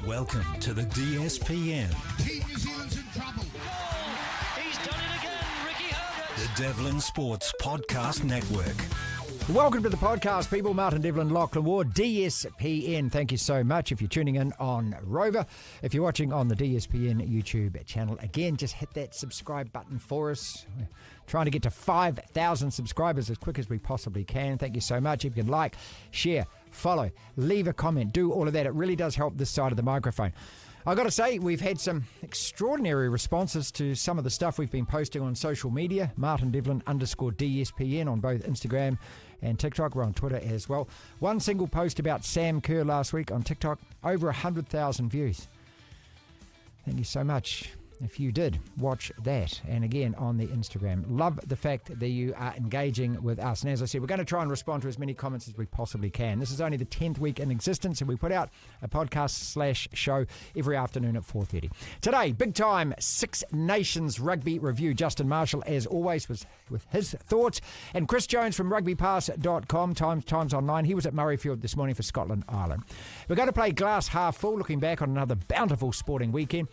Welcome to the DSPN. Team New Zealand's in trouble. Goal! He's done it again, Ricky Hogan. The Devlin Sports Podcast Network. Welcome to the podcast, people. Martin, Devlin, Lachlan Waugh, DSPN. Thank you so much. If you're tuning in on Rover, if you're watching on the DSPN YouTube channel, again, just hit that subscribe button for us. We're trying to get to 5,000 subscribers as quick as we possibly can. Thank you so much. If you can like, share, follow, leave a comment, do all of that. It really does help this side of the microphone. I've got to say, we've had some extraordinary responses to some of the stuff we've been posting on social media. Martin Devlin _DSPN on both Instagram and TikTok. We're on Twitter as well. One single post about Sam Kerr last week on TikTok, over 100,000 views. Thank you so much if you did watch that. And again, on the Instagram. Love the fact that you are engaging with us. And as I said, we're going to try and respond to as many comments as we possibly can. This is only the 10th week in existence, and we put out a podcast/show every afternoon at 4:30. Today, big time Six Nations rugby review. Justin Marshall, as always, was with his thoughts. And Chris Jones from rugbypass.com, Times Online. He was at Murrayfield this morning for Scotland, Ireland. We're going to play glass half full, looking back on another bountiful sporting weekend.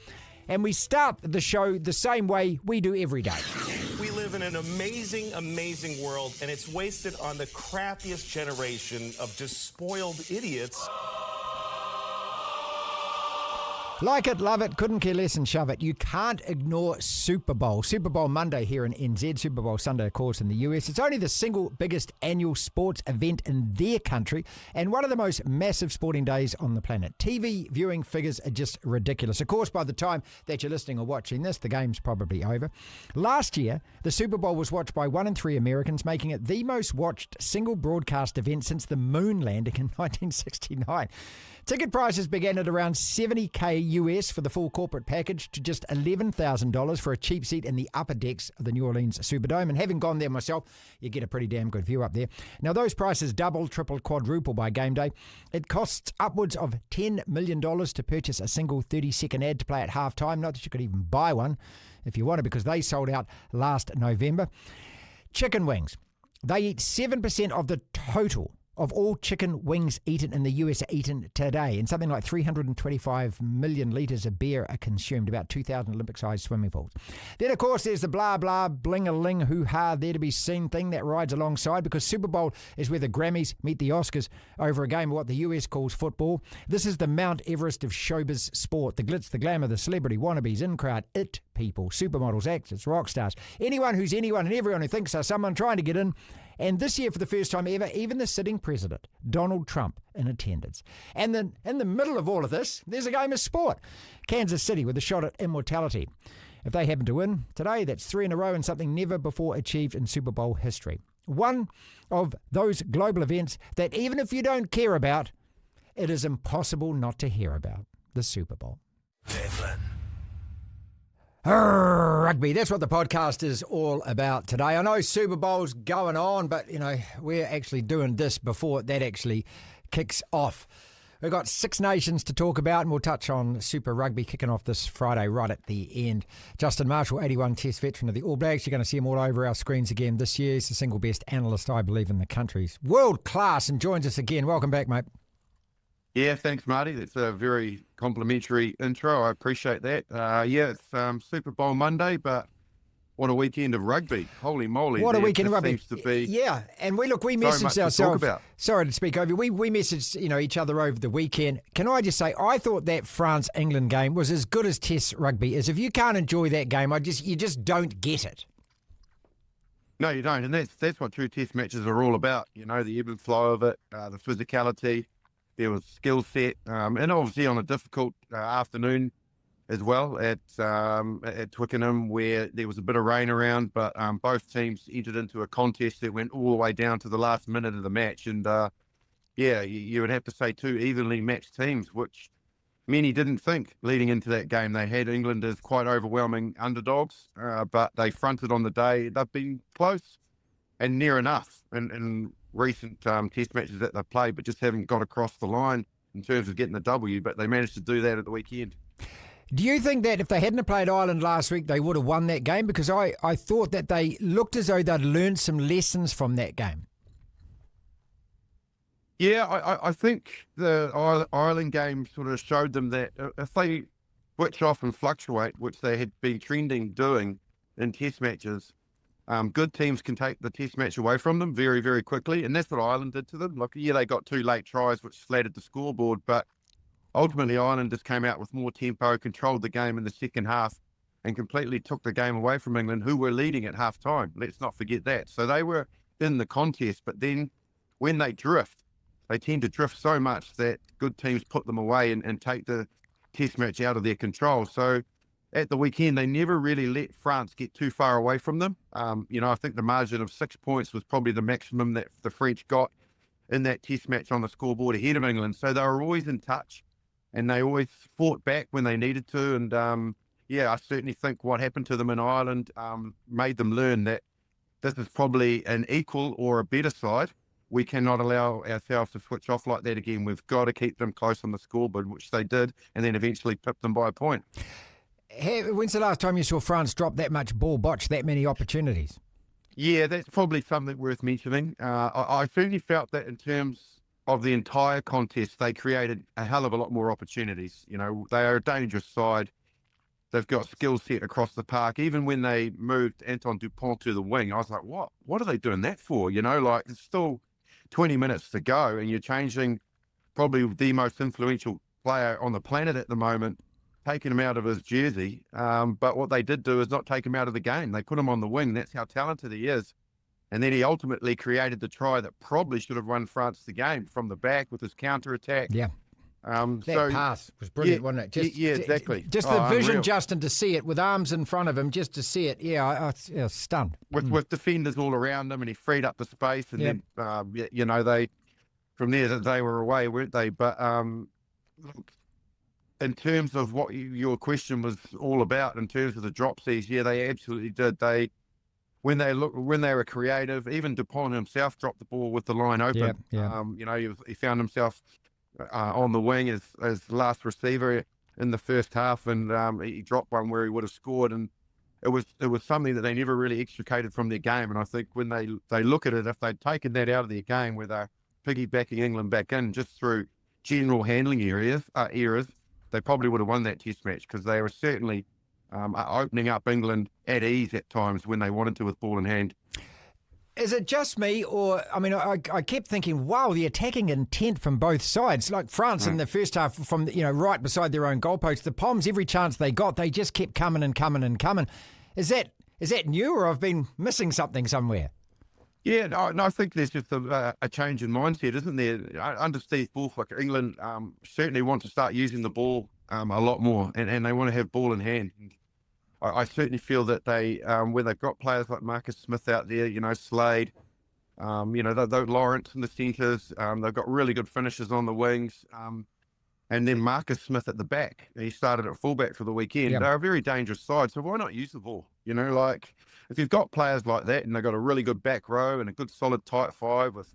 And we start the show the same way we do every day. We live in an amazing, amazing world, and it's wasted on the crappiest generation of just spoiled idiots. Like it, love it, couldn't care less and shove it. You can't ignore Super Bowl. Super Bowl Monday here in NZ, Super Bowl Sunday, of course, in the US. It's only the single biggest annual sports event in their country and one of the most massive sporting days on the planet. TV viewing figures are just ridiculous. Of course, by the time that you're listening or watching this, the game's probably over. Last year, the Super Bowl was watched by 1 in 3 Americans, making it the most watched single broadcast event since the moon landing in 1969. Ticket prices began at around $70,000 US for the full corporate package to just $11,000 for a cheap seat in the upper decks of the New Orleans Superdome. And having gone there myself, you get a pretty damn good view up there. Now, those prices double, triple, quadruple by game day. It costs upwards of $10 million to purchase a single 30-second ad to play at halftime. Not that you could even buy one if you wanted, because they sold out last November. Chicken wings. They eat 7% of the total of all chicken wings eaten in the US are eaten today, and something like 325 million litres of beer are consumed, about 2,000 Olympic-sized swimming pools. Then, of course, there's the blah-blah, bling-a-ling, hoo-ha, there-to-be-seen thing that rides alongside, because Super Bowl is where the Grammys meet the Oscars over a game of what the US calls football. This is the Mount Everest of showbiz sport, the glitz, the glamour, the celebrity, wannabes, in-crowd, it people, supermodels, actors, rock stars, anyone who's anyone and everyone who thinks they're someone trying to get in. And this year, for the first time ever, even the sitting president, Donald Trump, in attendance. And then in the middle of all of this, there's a game of sport. Kansas City with a shot at immortality. If they happen to win today, that's 3 in a row and something never before achieved in Super Bowl history. One of those global events that even if you don't care about, it is impossible not to hear about. The Super Bowl. Devlin. Rugby, that's what the podcast is all about today. I know Super Bowl's going on, but, you know, we're actually doing this before that actually kicks off. We've got Six Nations to talk about, and we'll touch on Super Rugby kicking off this Friday right at the end. Justin Marshall, 81 Test veteran of the All Blacks. You're going to see him all over our screens again this year. He's the single best analyst, I believe, in the country. He's world class and joins us again. Welcome back, mate. Yeah, thanks, Marty. That's a very complimentary intro. I appreciate that. It's Super Bowl Monday, but what a weekend of rugby. Holy moly. What a weekend of rugby. Seems to be and we messaged ourselves. Sorry to speak over you. We messaged each other over the weekend. Can I just say, I thought that France-England game was as good as Test rugby is. If you can't enjoy that game, you just don't get it. No, you don't. And that's what true Test matches are all about. You know, the ebb and flow of it, the physicality. There was skill set, and obviously on a difficult afternoon as well at Twickenham, where there was a bit of rain around, but both teams entered into a contest that went all the way down to the last minute of the match. And you would have to say 2 evenly matched teams, which many didn't think leading into that game. They had England as quite overwhelming underdogs, but they fronted on the day. They've been close and near enough in recent Test matches that they've played, but just haven't got across the line in terms of getting the W, but they managed to do that at the weekend. Do you think that if they hadn't played Ireland last week, they would have won that game? Because I thought that they looked as though they'd learned some lessons from that game. Yeah, I think the Ireland game sort of showed them that if they switch off and fluctuate, which they had been trending doing in test matches, good teams can take the test match away from them very, very quickly. And that's what Ireland did to them. Like, yeah, they got 2 late tries, which flattered the scoreboard, but ultimately Ireland just came out with more tempo, controlled the game in the second half, and completely took the game away from England, who were leading at half time. Let's not forget that. So they were in the contest, but then when they drift, they tend to drift so much that good teams put them away and take the test match out of their control. So at the weekend, they never really let France get too far away from them. I think the margin of 6 points was probably the maximum that the French got in that test match on the scoreboard ahead of England. So they were always in touch and they always fought back when they needed to. And I certainly think what happened to them in Ireland made them learn that this is probably an equal or a better side. We cannot allow ourselves to switch off like that again. We've got to keep them close on the scoreboard, which they did, and then eventually pipped them by a point. When's the last time you saw France drop that much ball, botch that many opportunities? Yeah, that's probably something worth mentioning. I certainly felt that in terms of the entire contest, they created a hell of a lot more opportunities. You know, they are a dangerous side. They've got skill set across the park. Even when they moved Antoine Dupont to the wing, I was like, what? What are they doing that for? You know, like it's still 20 minutes to go and you're changing probably the most influential player on the planet at the moment, taking him out of his jersey. But what they did do is not take him out of the game. They put him on the wing. That's how talented he is. And then he ultimately created the try that probably should have won France the game from the back with his counter-attack. Yeah. That pass was brilliant, wasn't it? Exactly. Just the vision, unreal. Justin, to see it with arms in front of him, just to see it. Yeah, I was stunned. With defenders all around him, and he freed up the space, and then they from there they were away, weren't they? But look, in terms of what your question was all about, in terms of the dropsies, yeah, they absolutely did. When they were creative, even Dupont himself dropped the ball with the line open. He found himself on the wing as last receiver in the first half, and he dropped one where he would have scored, and it was something that they never really extricated from their game. And I think when they look at it, if they'd taken that out of their game where they're piggybacking England back in just through general handling errors, they probably would have won that test match, because they were certainly opening up England at ease at times when they wanted to with ball in hand. Is it just me, or, I mean, I kept thinking, wow, the attacking intent from both sides. Like France in the first half, from right beside their own goalpost, the Poms, every chance they got, they just kept coming and coming and coming. Is that new, or I've been missing something somewhere? Yeah, no, I think there's just a change in mindset, isn't there? Under Steve Borthwick, England certainly want to start using the ball a lot more, and they want to have ball in hand. I certainly feel that they, when they've got players like Marcus Smith out there, Slade, Lawrence in the centres, they've got really good finishers on the wings, and then Marcus Smith at the back. He started at fullback for the weekend. Yep. They're a very dangerous side, so why not use the ball? Like if you've got players like that and they've got a really good back row and a good solid tight five with,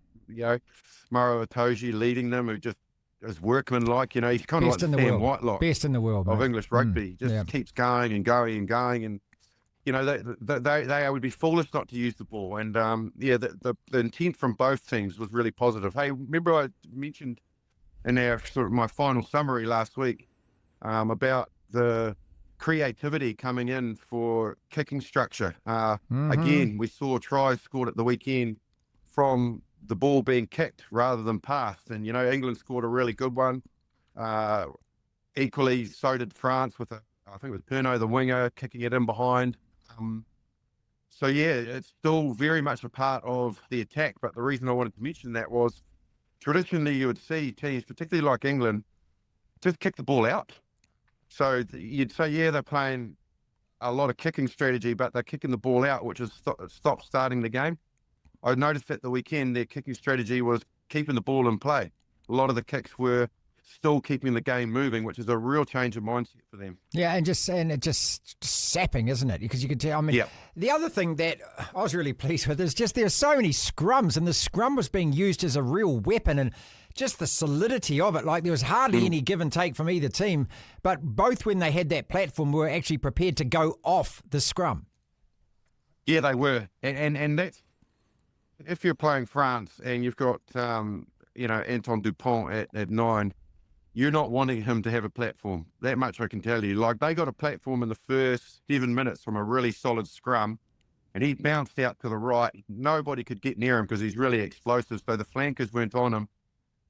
Maro Itoje leading them, who just is workmanlike, he's kind of like the Sam Whitelock. Best in the world, of mate. English rugby. Keeps going and going and going, and they would be foolish not to use the ball. And the intent from both teams was really positive. Hey, remember I mentioned in our sort of my final summary last week about the creativity coming in for kicking structure. Again, we saw tries scored at the weekend from the ball being kicked rather than passed. And, England scored a really good one. Equally, so did France with I think it was Pernod, the winger, kicking it in behind. It's still very much a part of the attack. But the reason I wanted to mention that was traditionally you would see teams, particularly like England, just kick the ball out. So you'd say, they're playing a lot of kicking strategy, but they're kicking the ball out, which is stop starting the game. I noticed at the weekend their kicking strategy was keeping the ball in play. A lot of the kicks were still keeping the game moving, which is a real change of mindset for them. Yeah, and it just sapping, isn't it? Because you could tell. I mean, The other thing that I was really pleased with is just there's so many scrums, and the scrum was being used as a real weapon, and just the solidity of it. Like there was hardly any give and take from either team, but both, when they had that platform, were actually prepared to go off the scrum. Yeah, they were, and that's. If you're playing France and you've got, Anton Dupont at 9, you're not wanting him to have a platform. That much I can tell you. Like, they got a platform in the first 7 minutes from a really solid scrum, and he bounced out to the right. Nobody could get near him because he's really explosive. So the flankers weren't on him,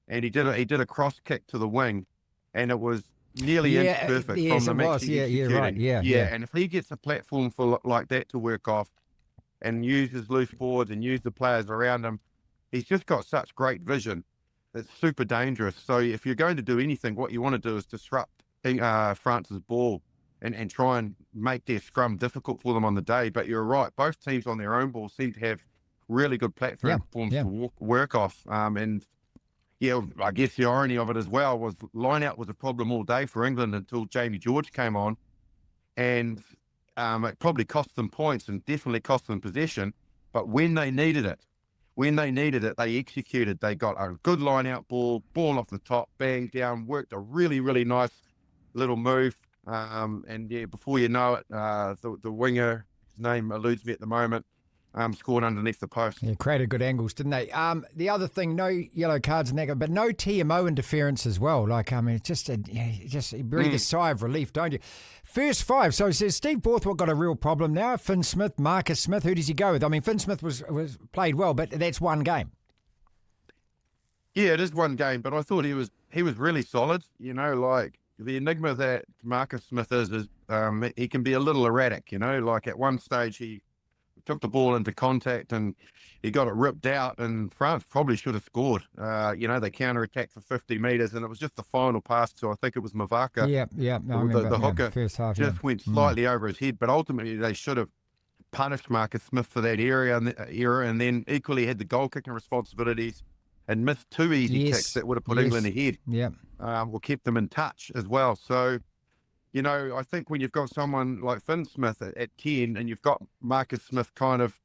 and he did a cross kick to the wing, and it was nearly inch perfect yes, from the it was. Yeah, right. Yeah. And if he gets a platform for like that to work off, and use his loose boards and use the players around him, he's just got such great vision. It's super dangerous. So if you're going to do anything, what you want to do is disrupt France's ball and try and make their scrum difficult for them on the day. But you're right, both teams on their own ball seem to have really good platforms to work off. And I guess the irony of it as well was line-out was a problem all day for England until Jamie George came on, and it probably cost them points and definitely cost them possession. But when they needed it, they executed. They got a good line-out ball off the top, bang down, worked a really, really nice little move. Before you know it, the winger, his name eludes me at the moment, scored underneath the post. Yeah, created good angles, didn't they? The other thing, no yellow cards in that, but no TMO interference as well. Like, I mean, it's just you breathe a sigh of relief, don't you? First 5. So it says Steve Borthwick got a real problem now. Finn Smith, Marcus Smith. Who does he go with? I mean, Finn Smith was played well, but that's one game. Yeah, it is one game, but I thought he was really solid. Like the enigma that Marcus Smith is he can be a little erratic. Like at one stage he took the ball into contact and he got it ripped out, and France probably should have scored. They counter-attacked for 50 metres, and it was just the final pass to, I think it was Mavaka. The hooker first half, went slightly over his head, but ultimately they should have punished Marcus Smith for that era, and then equally had the goal-kicking responsibilities and missed 2 easy kicks that would have put England ahead. Or kept them in touch as well. So, I think when you've got someone like Finn Smith at 10 and you've got Marcus Smith kind of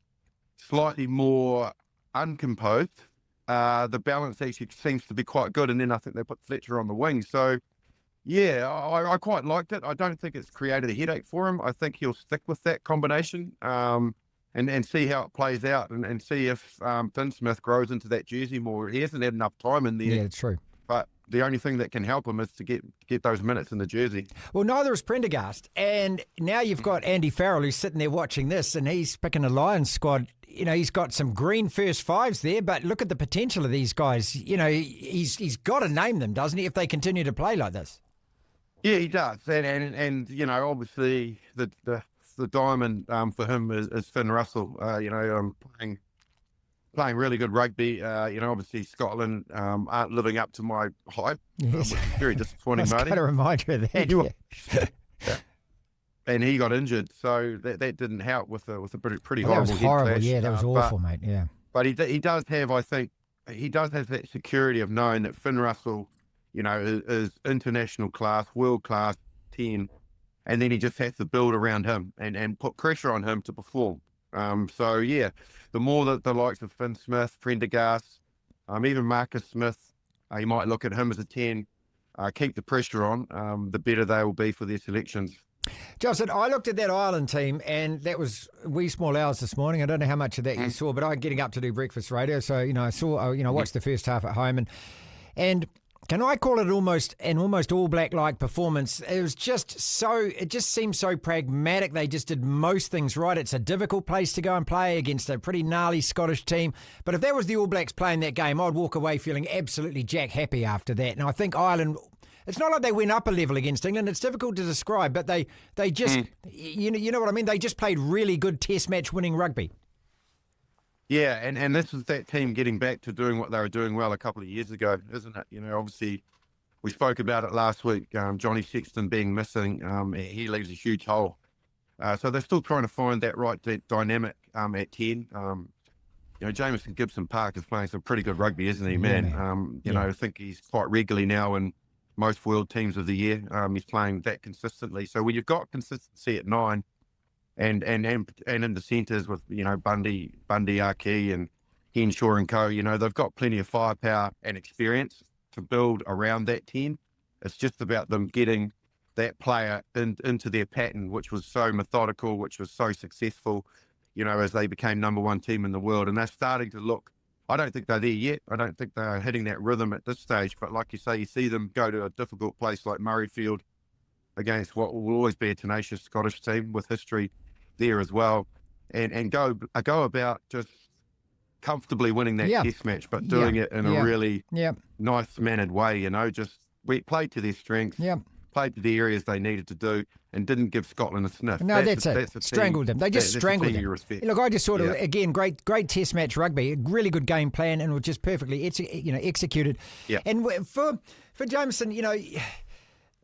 slightly more uncomposed, the balance actually seems to be quite good. And then I think they put Fletcher on the wing. So, I quite liked it. I don't think it's created a headache for him. I think he'll stick with that combination and see how it plays out and see if Finn Smith grows into that jersey more. He hasn't had enough time in there. Yeah, it's true. But the only thing that can help him is to get those minutes in the jersey. Well, neither is Prendergast. And now you've got Andy Farrell who's sitting there watching this, and he's picking a Lions squad. He's got some green first 5s there, but look at the potential of these guys. He's got to name them, doesn't he, if they continue to play like this? Yeah, he does. And obviously the diamond for him is Finn Russell, playing really good rugby. Obviously Scotland aren't living up to my hype, which is very disappointing, Marty. Got to remind you of that. And he got injured, so that didn't help with a pretty horrible That was horrible, head clash. yeah, that was awful, mate, yeah. But he does have, I think, that security of knowing that Finn Russell, is international class, world class 10, and then he just has to build around him and put pressure on him to perform. The more that the likes of Finn Smith, Prendergast, even Marcus Smith, you might look at him as a 10, keep the pressure on, the better they will be for their selections. Justin, I looked at that Ireland team, and that was wee small hours this morning. I don't know how much of that you saw, but I'm getting up to do breakfast radio, so I watched the first half at home, and can I call it almost all black-like performance? It just seemed so pragmatic. They just did most things right. It's a difficult place to go and play against a pretty gnarly Scottish team. But if that was the All Blacks playing that game, I'd walk away feeling absolutely jack happy after that. And I think Ireland, it's not like they went up a level against England. It's difficult to describe, but they just, you know what I mean? They just played really good test match winning rugby. Yeah, and this is that team getting back to doing what they were doing well a couple of years ago, isn't it? Obviously, we spoke about it last week, Johnny Sexton being missing. He leaves a huge hole. So they're still trying to find that dynamic at 10. Jamison Gibson Park is playing some pretty good rugby, isn't he, man? I think he's quite regularly now in most world teams of the year. He's playing that consistently. So when you've got consistency at 9, and in the centres with Bundy, Arkey and Henshaw and co, they've got plenty of firepower and experience to build around that 10. It's just about them getting that player into their pattern, which was so methodical, which was so successful, as they became number 1 team in the world. And they're starting to look I don't think they're there yet. I don't think they're hitting that rhythm at this stage. But like you say, you see them go to a difficult place like Murrayfield against what will always be a tenacious Scottish team with history there as well, and go about just comfortably winning that test match, but doing it in a really nice mannered way. Just we played to their strengths. Played to the areas they needed to do and didn't give Scotland a sniff. No, that's it. Strangled them. They just strangled them. Look, I just sort of, again, great test match rugby, really good game plan, and was just perfectly executed. Yeah. And for Jameson,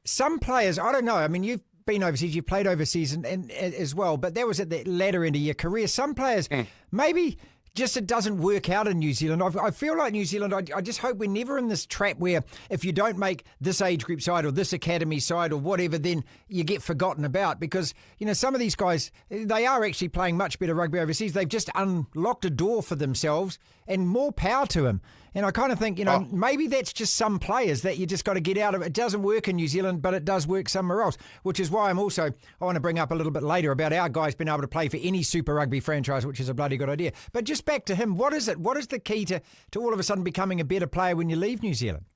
some players, I don't know, I mean, you've been overseas, you played overseas and as well, but that was at the latter end of your career. Some players, maybe just it doesn't work out in New Zealand. I feel like New Zealand, I just hope we're never in this trap where if you don't make this age group side or this academy side or whatever, then you get forgotten about because, some of these guys, they are actually playing much better rugby overseas. They've just unlocked a door for themselves and more power to them. And I kind of think, maybe that's just some players that you just got to get out of. It doesn't work in New Zealand, but it does work somewhere else, which is why I want to bring up a little bit later about our guys being able to play for any Super Rugby franchise, which is a bloody good idea. But just back to him, what is it? What is the key to all of a sudden becoming a better player when you leave New Zealand?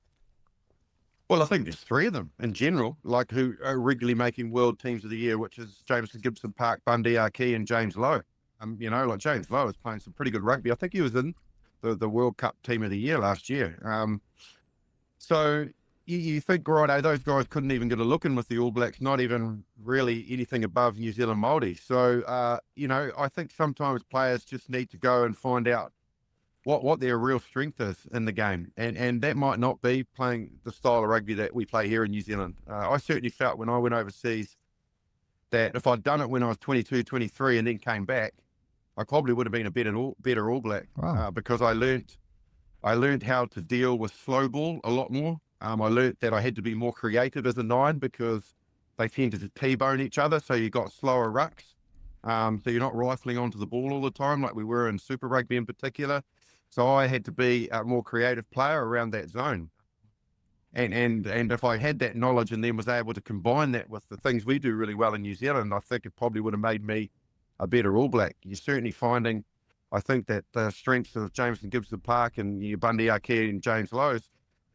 Well, I think there's three of them in general, like who are regularly making World Teams of the Year, which is Jameson, Gibson Park, Bundy, Arkey, and James Lowe. Like James Lowe is playing some pretty good rugby. I think he was in the World Cup Team of the Year last year. So you think, righto, those guys couldn't even get a look in with the All Blacks, not even really anything above New Zealand Māori. So, I think sometimes players just need to go and find out what their real strength is in the game. And that might not be playing the style of rugby that we play here in New Zealand. I certainly felt when I went overseas that if I'd done it when I was 22, 23 and then came back, I probably would have been a better All Black. Wow. Because I learned how to deal with slow ball a lot more. I learned that I had to be more creative as a nine because they tended to T-bone each other, so you got slower rucks. So you're not rifling onto the ball all the time like we were in Super Rugby in particular. So I had to be a more creative player around that zone. And if I had that knowledge and then was able to combine that with the things we do really well in New Zealand, I think it probably would have made me a better All Black. You're certainly finding, I think, that the strengths of Jameson, Gibson Park and your Bundy, Arkey and James Lowe's,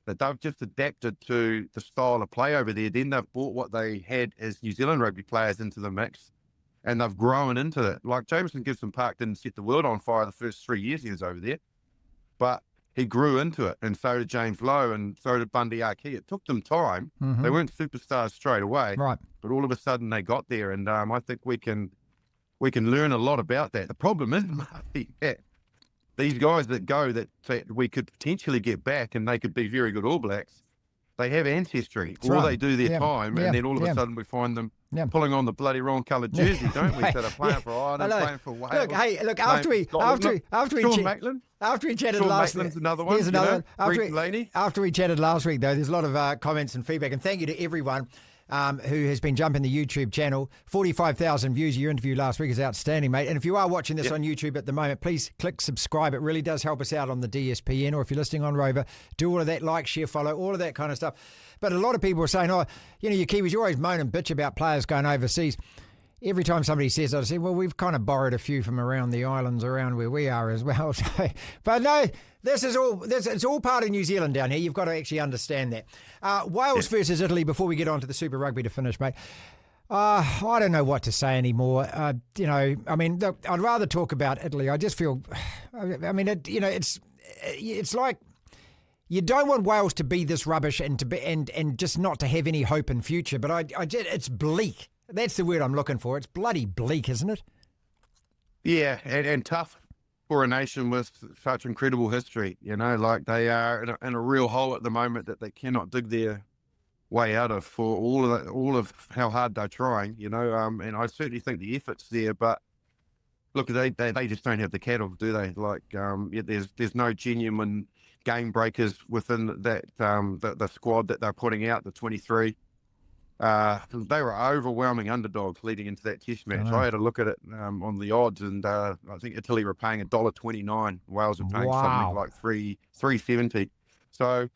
that they've just adapted to the style of play over there. Then they've brought what they had as New Zealand rugby players into the mix, and they've grown into it. Like Jameson, Gibson Park didn't set the world on fire the first 3 years he was over there, but he grew into it, and so did James Lowe, and so did Bundy, Arkey. It took them time. Mm-hmm. They weren't superstars straight away, Right. but all of a sudden they got there, and I think we can learn a lot about that. The problem is, Marty, these guys that we could potentially get back and they could be very good All Blacks, they have ancestry. That's or right. they do their time, and then all of a sudden we find them pulling on the bloody wrong coloured jersey, don't we? So they're playing for Ireland, playing for Wales. Look, after we Sean Maitland. After we chatted Sean last Maitland's week, another one. Here's another Brett one. Laney. After we chatted last week, though, there's a lot of comments and feedback, and thank you to everyone who has been jumping the YouTube channel. 45,000 views. Your interview last week is outstanding, mate. And if you are watching this on YouTube at the moment, please click subscribe. It really does help us out on the DSPN, or if you're listening on Rover, do all of that, like, share, follow, all of that kind of stuff. But a lot of people are saying, you Kiwis, you always moan and bitch about players going overseas. Every time somebody says that, I say, well, we've kind of borrowed a few from around the islands around where we are as well. So, but no, it's all part of New Zealand down here. You've got to actually understand that. Wales versus Italy, before we get on to the Super Rugby to finish, mate. I don't know what to say anymore. Look, I'd rather talk about Italy. I just feel, it's like, you don't want Wales to be this rubbish and just not to have any hope in future. But it's bleak. That's the word I'm looking for. It's bloody bleak, isn't it? Yeah, and tough for a nation with such incredible history. Like they are in a real hole at the moment that they cannot dig their way out of for all of how hard they're trying. And I certainly think the effort's there, but look, they just don't have the cattle, do they? Like, there's no genuine game breakers within that the squad that they're putting out, the 23. They were overwhelming underdogs leading into that test match. I had a look at it on the odds, and I think Italy were paying $1.29. Wales were paying something like $3.70. So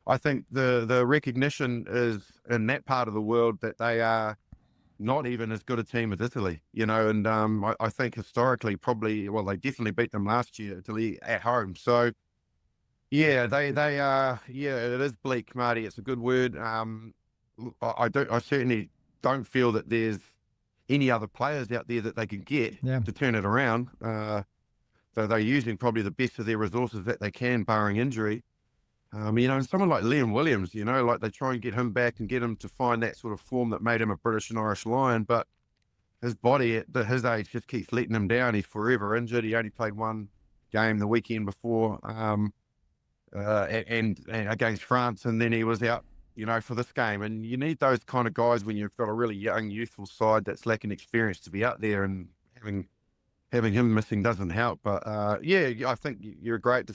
I think the recognition is in that part of the world that they are not even as good a team as Italy, and I think historically they definitely beat them last year, Italy at home. So yeah, it is bleak, Marty. It's a good word. I certainly don't feel that there's any other players out there that they can get to turn it around. So they're using probably the best of their resources that they can, barring injury. And someone like Liam Williams, like they try and get him back and get him to find that sort of form that made him a British and Irish Lion, but his body at his age just keeps letting him down. He's forever injured. He only played one game the weekend before, and against France, and then he was out, for this game. And you need those kind of guys when you've got a really young, youthful side that's lacking experience to be out there, and having him missing doesn't help. But I think you're a great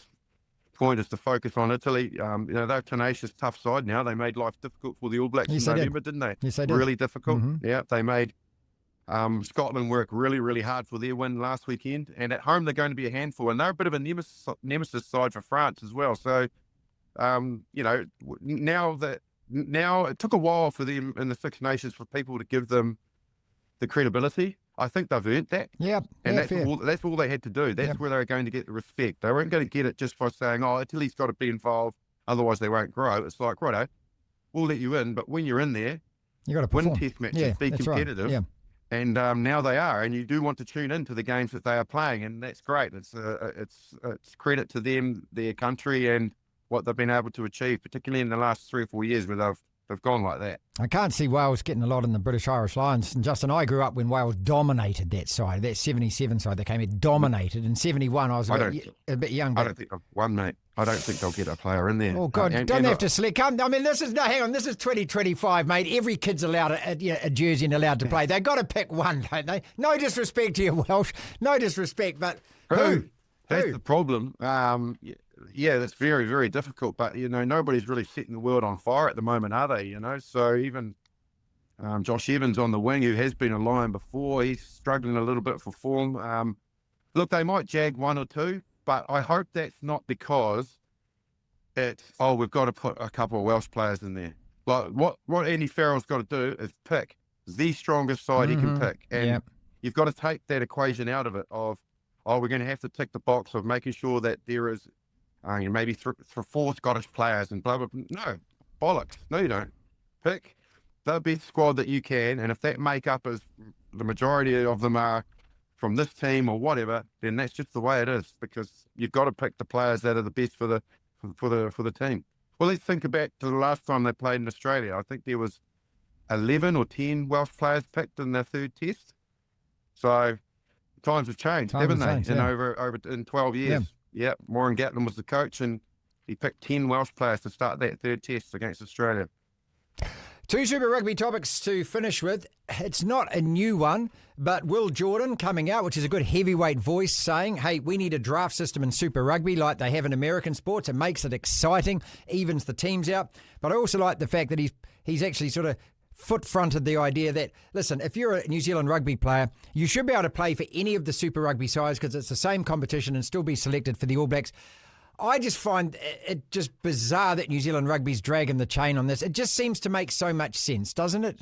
point is to focus on Italy. They're a tenacious, tough side now. They made life difficult for the All Blacks in November, didn't they? Yes, they did. Really difficult. Mm-hmm. Yeah, they made Scotland work really, really hard for their win last weekend. And at home, they're going to be a handful. And they're a bit of a nemesis side for France as well. So, now it took a while for them in the Six Nations for people to give them the credibility. I think they've earned that. Yeah. And fair. that's all they had to do. That's where they're going to get the respect. They weren't going to get it just by saying, Italy's got to be involved, otherwise they won't grow. It's like, righto, we'll let you in, but when you're in there, you got to perform. Win test matches, be competitive. Right. Yeah. And now they are, and you do want to tune into the games that they are playing, and that's great. It's credit to them, their country, and what they've been able to achieve, particularly in the last 3 or 4 years where they've gone like that. I can't see Wales getting a lot in the British Irish Lions. And Justin, I grew up when Wales dominated that side, that 77 side that came in, dominated. In 71, I was a bit young. I don't think they've won, mate. I don't think they'll get a player in there. Oh, God, don't have to select. Hang on, this is 2025, mate. Every kid's allowed a jersey and allowed to play. They've got to pick one, don't they? No disrespect to you, Welsh. No disrespect, but who? That's the problem. Yeah, that's very, very difficult. But, nobody's really setting the world on fire at the moment, are they? So even Josh Evans on the wing, who has been a Lion before, he's struggling a little bit for form. Look, they might jag one or two, but I hope that's not because we've got to put a couple of Welsh players in there. Like what Andy Farrell's got to do is pick the strongest side he can pick. And you've got to take that equation out of it of, we're going to have to tick the box of making sure that there is maybe four Scottish players and blah, blah, blah. No, bollocks. No, you don't. Pick the best squad that you can, and if that makeup is the majority of them are from this team or whatever, then that's just the way it is, because you've got to pick the players that are the best for the team. Well, let's think back to the last time they played in Australia. I think there was 11 or 10 Welsh players picked in their third test. So times have changed, haven't they? Over in 12 years. Yeah, Warren Gatland was the coach, and he picked 10 Welsh players to start that third test against Australia. Two Super Rugby topics to finish with. It's not a new one, but Will Jordan coming out, which is a good heavyweight voice, saying, hey, we need a draft system in Super Rugby like they have in American sports. It makes it exciting, evens the teams out. But I also like the fact that he's actually sort of foot-fronted the idea that, listen, if you're a New Zealand rugby player, you should be able to play for any of the Super Rugby sides because it's the same competition and still be selected for the All Blacks. I just find it just bizarre that New Zealand rugby's dragging the chain on this. It just seems to make so much sense, doesn't it?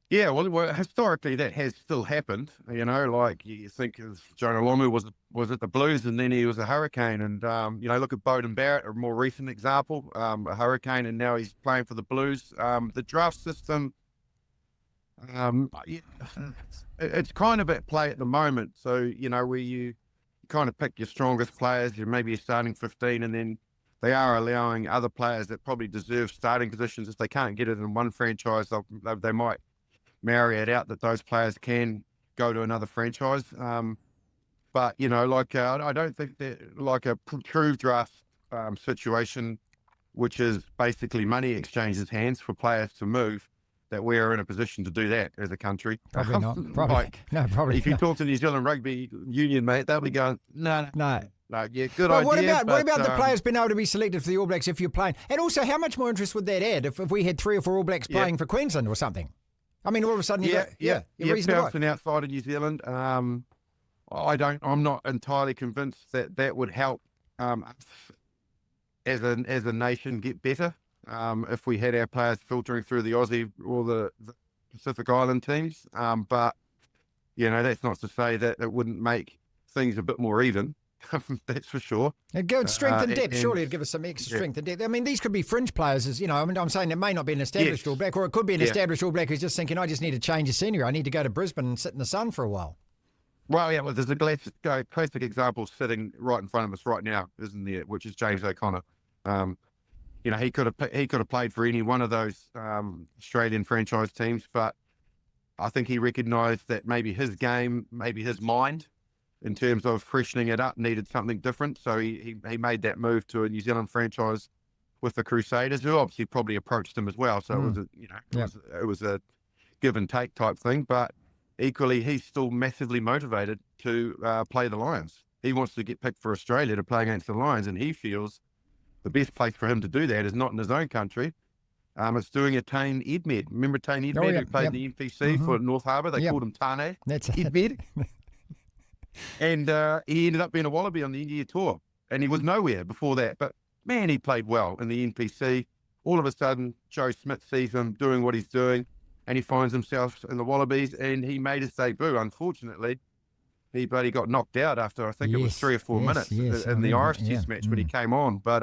Yeah, well, historically that has still happened. Like you think of Jonah Lomu was at the Blues, and then he was a Hurricane. And, look at Bowden Barrett, a more recent example, a Hurricane, and now he's playing for the Blues. The draft system, it's kind of at play at the moment. So, where you kind of pick your strongest players, maybe you're starting 15, and then they are allowing other players that probably deserve starting positions. If they can't get it in one franchise, they might marry it out that those players can go to another franchise. But, I don't think that like a true draft situation, which is basically money exchanges hands for players to move, that we're in a position to do that as a country. Probably not. Probably if you talk to New Zealand Rugby Union, mate, they'll be going, no. Yeah, good idea. What about the players being able to be selected for the All Blacks if you're playing? And also, how much more interest would that add if we had 3 or 4 All Blacks playing for Queensland or something? I mean, all of a sudden, bouncing outside of New Zealand. I'm not entirely convinced that would help us as a nation get better. If we had our players filtering through the Aussie or Pacific Island teams. But, that's not to say that it wouldn't make things a bit more even. That's for sure. It'd give strength and depth. and- Surely it'd give us some extra strength and depth. I mean, these could be fringe players, I'm saying it may not be an established Yes. All Black, or it could be an Yeah. established All Black who's just thinking, I just need to change the scenery. I need to go to Brisbane and sit in the sun for a while. Well, there's a classic example sitting right in front of us right now, isn't there? Which is James O'Connor. He could have played for any one of those Australian franchise teams, but I think he recognised that maybe his game, maybe his mind, in terms of freshening it up, needed something different. So he made that move to a New Zealand franchise with the Crusaders, who obviously probably approached him as well. So it was a give and take type thing, but. Equally, he's still massively motivated to play the Lions. He wants to get picked for Australia to play against the Lions, and he feels the best place for him to do that is not in his own country. It's doing a Tane Edmed. Remember Tane Edmed, who played in the NPC for North Harbour? They called him Tane Edmed. And he ended up being a Wallaby on the India tour, and he was nowhere before that. But, man, he played well in the NPC. All of a sudden, Joe Smith sees him doing what he's doing, and he finds himself in the Wallabies, and he made his debut. Unfortunately, he got knocked out after, I think it was 3 or 4 minutes in the Irish Test match when he came on. But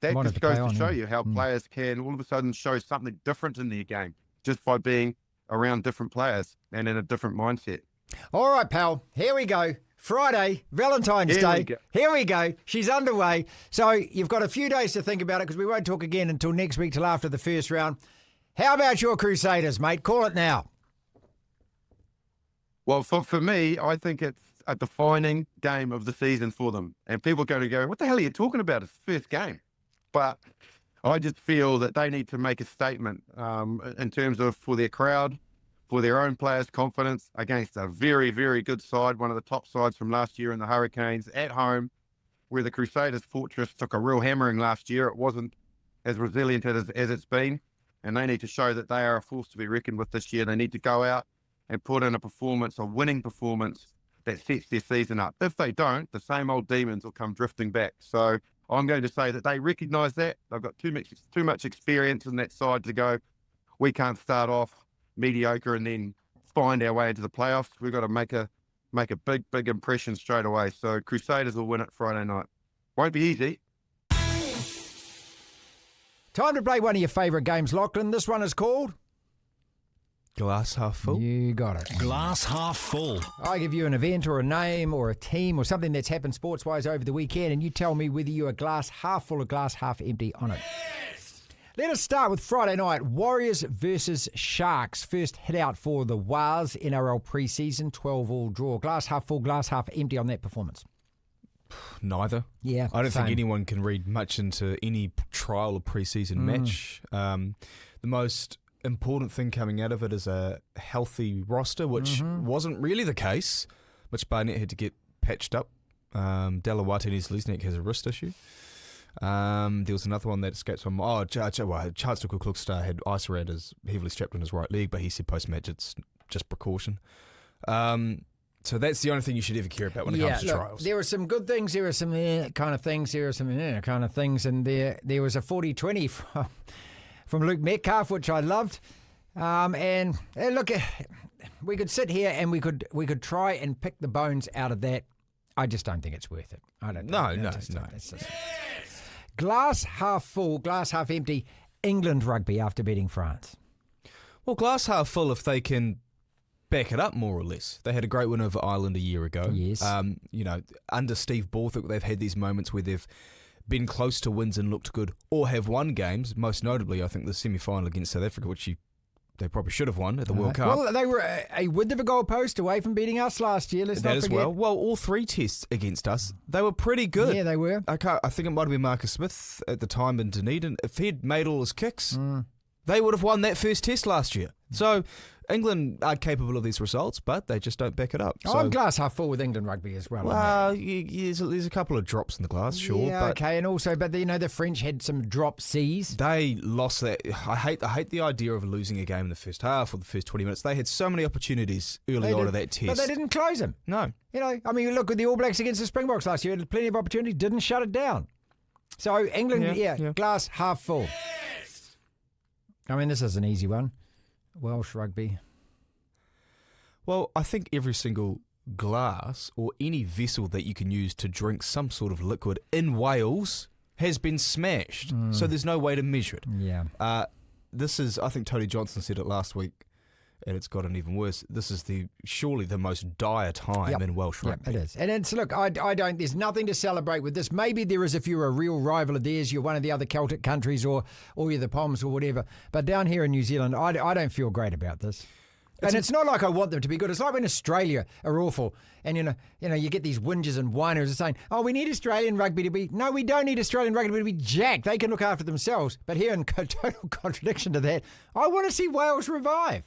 that Wanted just to goes play to on, show yeah. you how players can all of a sudden show something different in their game just by being around different players and in a different mindset. All right, pal, here we go. Friday, Valentine's Here Day. we go. Here we go. She's underway. So you've got a few days to think about it because we won't talk again until next week, till after the first round. How about your Crusaders, mate? Call it now. Well, for me, I think it's a defining game of the season for them. And people are going to go, what the hell are you talking about? It's the first game. But I just feel that they need to make a statement in terms of for their crowd, for their own players' confidence against a very, very good side, one of the top sides from last year in the Hurricanes at home, where the Crusaders' fortress took a real hammering last year. It wasn't as resilient as it's been. And they need to show that they are a force to be reckoned with this year. They need to go out and put in a winning performance that sets their season up. If they don't, the same old demons will come drifting back. So I'm going to say that they recognise that. They've got too much experience in that side to go, we can't start off mediocre and then find our way into the playoffs. We've got to make a big impression straight away. So Crusaders will win it Friday night. Won't be easy. Time to play one of your favourite games, Lachlan. This one is called... Glass half full. You got it. Glass half full. I give you an event or a name or a team or something that's happened sports-wise over the weekend, and you tell me whether you're a glass half full or glass half empty on it. Let us start with Friday night. Warriors versus Sharks. First hit out for the Wars NRL pre-season, 12-all draw. Glass half full, glass half empty on that performance. Neither. Yeah, I don't same. think anyone can read much into any trial or pre-season match. The most important thing coming out of it is a healthy roster, which wasn't really the case. Mitch Barnett had to get patched up. Delawate Lesniak has a wrist issue. There was another one that escapes from... Charles Tuku-Klugstar had ice around his heavily strapped on his right leg, but he said post-match it's just precaution. So that's the only thing you should ever care about when it comes to trials. There were some good things, there were some kind of things, there were some kind of things, and there was a 40-20 from Luke Metcalf, which I loved. And look, we could sit here and we could try and pick the bones out of that. I just don't think it's worth it. I don't. No. It's just, glass half full, glass half empty. England rugby after beating France. Well, glass half full if they can back it up more or less. They had a great win over Ireland a year ago. Yes. Under Steve Borthwick, they've had these moments where they've been close to wins and looked good, or have won games. Most notably, I think the semi-final against South Africa, which they probably should have won at the World Cup. Well, they were a width of a goalpost away from beating us last year. Let's that not as forget. well. Well, all three tests against us, they were pretty good. Yeah, they were. I think it might have been Marcus Smith at the time in Dunedin. If he'd made all his kicks, they would have won that first test last year. So England are capable of these results, but they just don't back it up. So, I'm glass half full with England rugby as well. well, there's a couple of drops in the glass, sure. Yeah, but okay, and also, but the French had some drop C's. they lost that. I hate the idea of losing a game in the first half or the first 20 minutes. They had so many opportunities early on in that test. But they didn't close them. No. You look at the All Blacks against the Springboks last year, had plenty of opportunity, didn't shut it down. So England, Yeah. glass half full. I mean, this is an easy one. Welsh rugby. Well, I think every single glass or any vessel that you can use to drink some sort of liquid in Wales has been smashed. So there's no way to measure it. Yeah. This is, I think Tony Johnson said it last week, and it's gotten even worse. This is surely the most dire time in Welsh rugby. It is. And it's, look, I don't, there's nothing to celebrate with this. Maybe there is if you're a real rival of theirs, you're one of the other Celtic countries or you're the Poms or whatever. But down here in New Zealand, I don't feel great about this. And it's not like I want them to be good. It's like when Australia are awful, and you know, you get these whingers and whiners saying, "Oh, we need Australian rugby to be." No, we don't need Australian rugby to be jacked. They can look after themselves. But here, in total contradiction to that, I want to see Wales revive.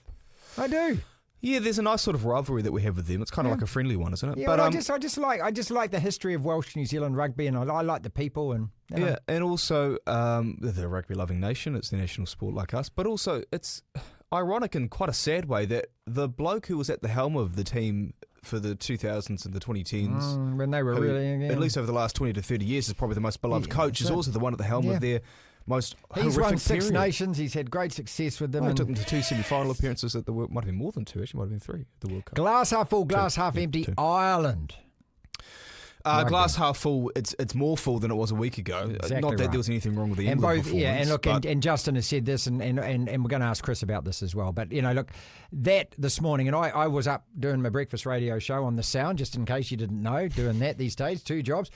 I do. Yeah, there's a nice sort of rivalry that we have with them. It's kind of like a friendly one, isn't it? Yeah, but well, I just like the history of Welsh New Zealand rugby, and I like the people, and you know. Yeah, and also they're a rugby loving nation. It's the national sport like us, but also it's ironic in quite a sad way that the bloke who was at the helm of the team for the 2000s and the 2010s, when they were at least over the last 20 to 30 years, is probably the most beloved coach, is also the one at the helm of their most He's horrific won Six period. Nations. He's had great success with them. Well, took them to 2 semi-final appearances at the World. Might have been more than 2, actually. Might have been 3 at the World Cup. Glass half full, glass half empty. 2. Ireland. Glass half full. It's more full than it was a week ago. Exactly Not that right. there was anything wrong with the And England both, and look, performance, and Justin has said this, and we're going to ask Chris about this as well. But look, that this morning, and I was up doing my breakfast radio show on the Sound, just in case you didn't know, doing that these days, 2 jobs,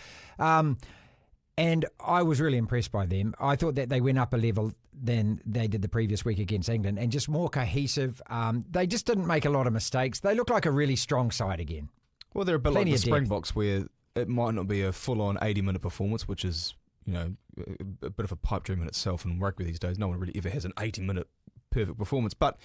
and I was really impressed by them. I thought that they went up a level than they did the previous week against England, and just more cohesive. They just didn't make a lot of mistakes. They look like a really strong side again. Well, they're a bit Plenty like the of depth. Springboks, where it might not be a full-on 80-minute performance, which is, a bit of a pipe dream in itself in rugby these days. No one really ever has an 80-minute perfect performance, but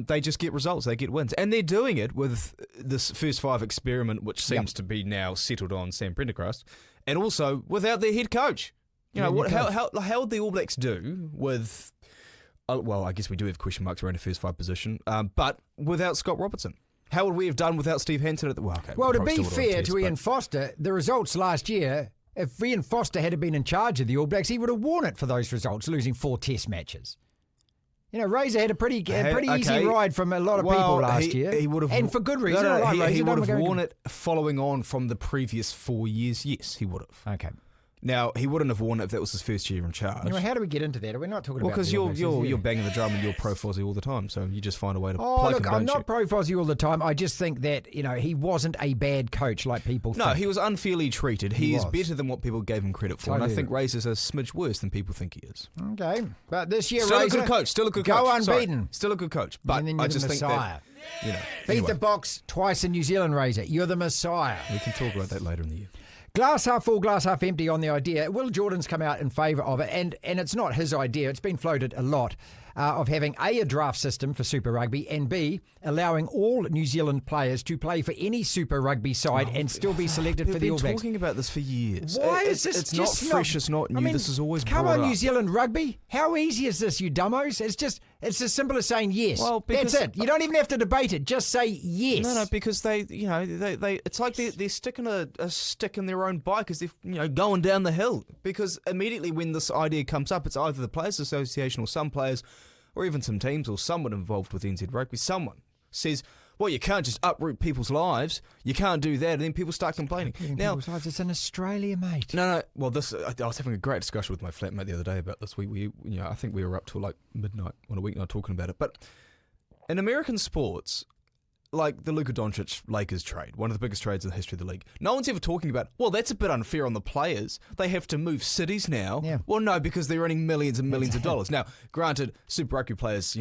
they just get results, they get wins. And they're doing it with this first 5 experiment, which seems to be now settled on Sam Prendergast, and also without their head coach. How would the All Blacks do with, well, I guess we do have question marks around the first 5 position, but without Scott Robertson? How would we have done without Steve Hansen at the... Well, to be fair to Ian Foster, the results last year, if Ian Foster had been in charge of the All Blacks, he would have worn it for those results, losing 4 test matches. Razor had a pretty easy ride from a lot of people last year. He would have, and for good reason. He would have worn it following on from the previous 4 years. Yes, he would have. Okay. Now, he wouldn't have worn it if that was his first year in charge. How do we get into that? We're not talking about... Well, because you're banging the drum and you're pro Fozzie all the time, so you just find a way to Oh, plug look, him, I'm don't not you? pro Fozzie all the time. I just think that, he wasn't a bad coach like people think. No, he was unfairly treated. He is was. better than what people gave him credit for, and I think Razor's a smidge worse than people think he is. Okay. But this year, Still Razor, a good coach. Still a good go coach. unbeaten. Sorry. Still a good coach. But And then you're I just the think Messiah. that, Beat anyway, the box twice in New Zealand, Razor. You're the Messiah. we can talk about that later in the year. Glass half full, glass half empty on the idea. Will Jordan's come out in favour of it, and it's not his idea. It's been floated a lot of having a draft system for Super Rugby, and B, allowing all New Zealand players to play for any Super Rugby side and still be selected for the All We've been blacks. talking about this for years. Why is this It's just not fresh, it's not new. This is always come brought on, up. New Zealand Rugby. How easy is this, you dumbos? It's as simple as saying yes. Well, because- that's it. You don't even have to debate it. Just say yes. No, because they it's like they're sticking a stick in their own bike as if, going down the hill. Because immediately when this idea comes up, it's either the Players Association or some players, or even some teams or someone involved with NZ Rugby, someone says, well, you can't just uproot people's lives. You can't do that. And then people start complaining. Now, it's in Australia, mate. No. Well, I was having a great discussion with my flatmate the other day about this. I think we were up till like midnight on a weeknight talking about it. But in American sports, like the Luka Doncic Lakers trade, one of the biggest trades in the history of the league, no one's ever talking about, well, that's a bit unfair on the players. They have to move cities now. Yeah. Well, no, because they're earning millions and millions of dollars. Now, granted, Super Rugby players,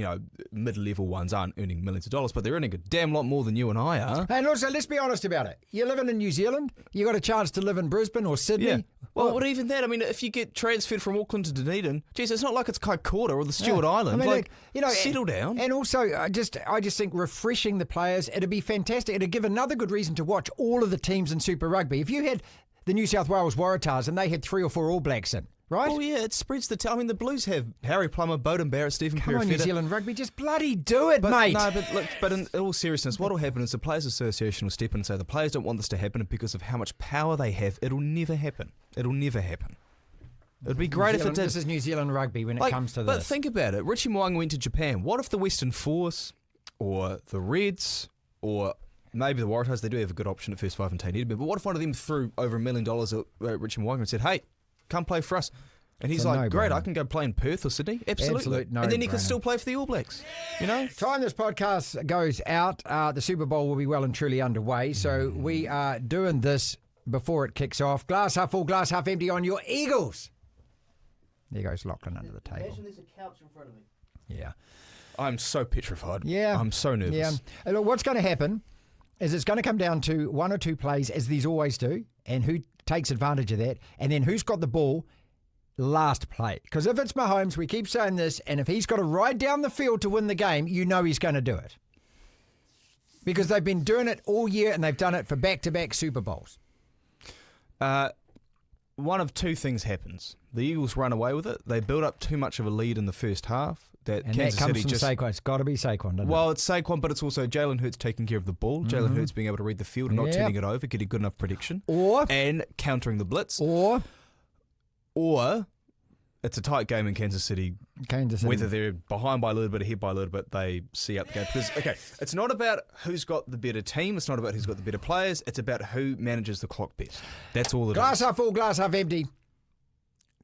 mid-level ones aren't earning millions of dollars, but they're earning a damn lot more than you and I are. And also, let's be honest about it. You're living in New Zealand. You got a chance to live in Brisbane or Sydney. Yeah. Well, what even that? I mean, if you get transferred from Auckland to Dunedin, geez, it's not like it's Kaikoura or the Stewart Island. I mean, settle down. And also, I just think refreshing the players, it'd be fantastic. It'd give another good reason to watch all of the teams in Super Rugby. If you had the New South Wales Waratahs and they had 3 or 4 All Blacks in, right? Oh, yeah, it spreads the... I mean, the Blues have Harry Plummer, Bowden Barrett, Stephen Come on, New Perifetta. Zealand Rugby, just bloody do it, mate. No, but in all seriousness, what will happen is the Players Association will step in and say the players don't want this to happen, and because of how much power they have, it'll never happen. It'll never happen. It'd be great if it did. This is New Zealand rugby when it comes to this. But think about it. Richie Mo'unga went to Japan. What if the Western Force or the Reds or maybe the Waratahs, they do have a good option at first 5 and Tainted, but what if one of them threw over $1 million at Richie Mo'unga and said, hey, come play for us? And he's like, great, I can go play in Perth or Sydney. Absolutely. And then he can still play for the All Blacks. You know? Time this podcast goes out, the Super Bowl will be well and truly underway. So we are doing this before it kicks off. Glass half full, glass half empty on your Eagles. There goes Lachlan under the table. Imagine there's a couch in front of me. Yeah. I'm so petrified. Yeah. I'm so nervous. Yeah. And look, what's going to happen is it's going to come down to one or two plays, as these always do, and who takes advantage of that, and then who's got the ball last play. Because if it's Mahomes, we keep saying this, and if he's got to ride down the field to win the game, you know he's going to do it. Because they've been doing it all year, and they've done it for back-to-back Super Bowls. One of two things happens. The Eagles run away with it. They build up too much of a lead in the first half. And Kansas that comes City from Saquon. It's got to be Saquon, doesn't it? Well, it's Saquon, but it's also Jalen Hurts taking care of the ball. Jalen Hurts being able to read the field and not turning it over, getting good enough prediction. And countering the blitz. Or it's a tight game in Kansas City. Whether they're behind by a little bit, ahead by a little bit, they see out the game. Because, it's not about who's got the better team. It's not about who's got the better players. It's about who manages the clock best. That's all it is. Glass half full, glass half empty.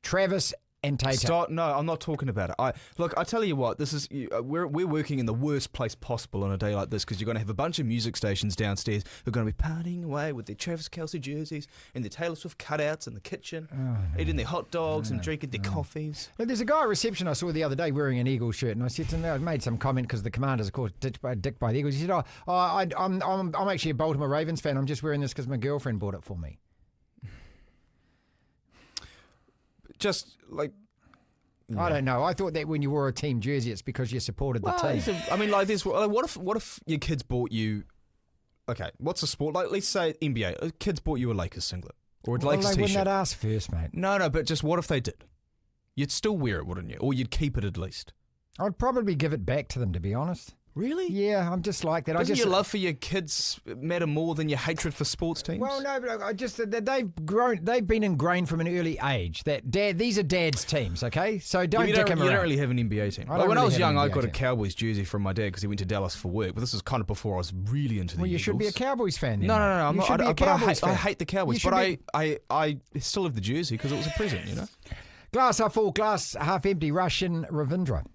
Travis and Tater. Stop! No, I'm not talking about it. I tell you what. This is we're working in the worst place possible on a day like this because you're going to have a bunch of music stations downstairs who are going to be partying away with their Travis Kelce jerseys and their Taylor Swift cutouts in the kitchen, eating their hot dogs and drinking their coffees. Look, there's a guy at reception I saw the other day wearing an Eagles shirt, and I said to him, I made some comment because the Commanders, of course, dicked by the Eagles. He said, I'm actually a Baltimore Ravens fan. I'm just wearing this because my girlfriend bought it for me. Just like. I don't know. I thought that when you wore a team jersey, it's because you supported the team. I mean, like this. What if your kids bought you? Okay, what's a sport? Like, let's say NBA. Kids bought you a Lakers singlet or a Lakers they t-shirt. wouldn't ask first, mate. No. But just what if they did? You'd still wear it, wouldn't you? Or you'd keep it at least. I'd probably give it back to them, to be honest. Really? Yeah, I'm just like that. Doesn't your love for your kids matter more than your hatred for sports teams? Well, no, but they've been ingrained from an early age that these are dad's teams, okay? So don't dick them around. You don't really have an NBA team. When I was young, I got a Cowboys jersey from my dad because he went to Dallas for work, but this was kind of before I was really into the Eagles. Well, you should be a Cowboys fan then. No, I'm not. I hate the Cowboys, but I still have the jersey because it was a present, you know? Glass half full, glass half empty, Russian Ravindra.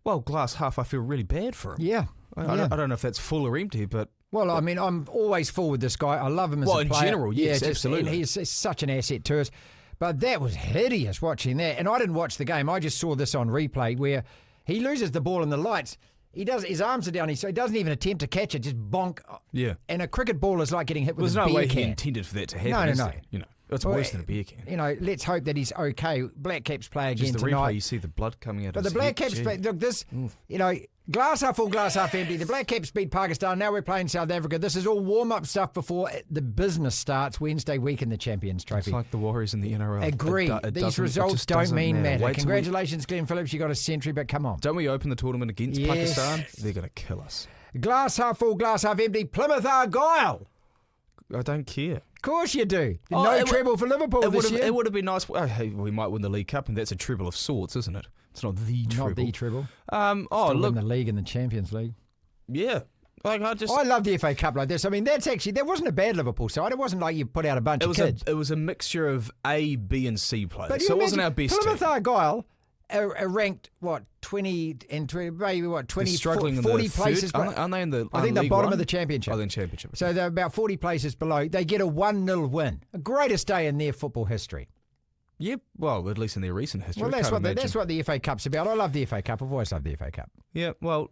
Well, glass half, I feel really bad for him. Yeah. I don't know if that's full or empty, but... Well, I mean, I'm always full with this guy. I love him as a player. Well, in general, yes, absolutely. He's such an asset to us. But that was hideous watching that. And I didn't watch the game. I just saw this on replay where he loses the ball in the lights. His arms are down, so he doesn't even attempt to catch it, just bonk. Yeah. And a cricket ball is like getting hit with a beer can. There's no way he intended for that to happen, No. You know, it's worse than a beer can. You know, let's hope that he's okay. Black Caps play again just the tonight. Replay, you see the blood coming out but of his the Black head. Caps play, look, this, you know, glass half full, glass half empty. The Black Caps beat Pakistan. Now we're playing South Africa. This is all warm-up stuff before the business starts Wednesday week in the Champions Trophy. It's like the Warriors in the NRL. Agree. These results don't mean matter. Congratulations, Glenn Phillips. You got a century, but come on. Don't we open the tournament against Pakistan? They're going to kill us. Glass half full, glass half empty. Plymouth Argyle. I don't care. Of course you do. No treble for Liverpool this year. It would have been nice. We might win the League Cup, and that's a treble of sorts, isn't it? It's not the treble. Not the treble. Look, win the league and the Champions League. Yeah. I love the FA Cup like this. I mean, that wasn't a bad Liverpool side. It wasn't like you put out a bunch of kids. It was a mixture of A, B, and C players. So it wasn't our best Plymouth team. Argyle are ranked 20 and 20, maybe 20, struggling 40 in the places. Aren't they in the? I think they're League bottom One? of the championship. Oh, then championship. So they're about 40 places below. They get a 1-0 win. The greatest day in their football history. Yep. Well, at least in their recent history. Well, that's what the FA Cup's about. I love the FA Cup. I've always loved the FA Cup. Yeah. Well,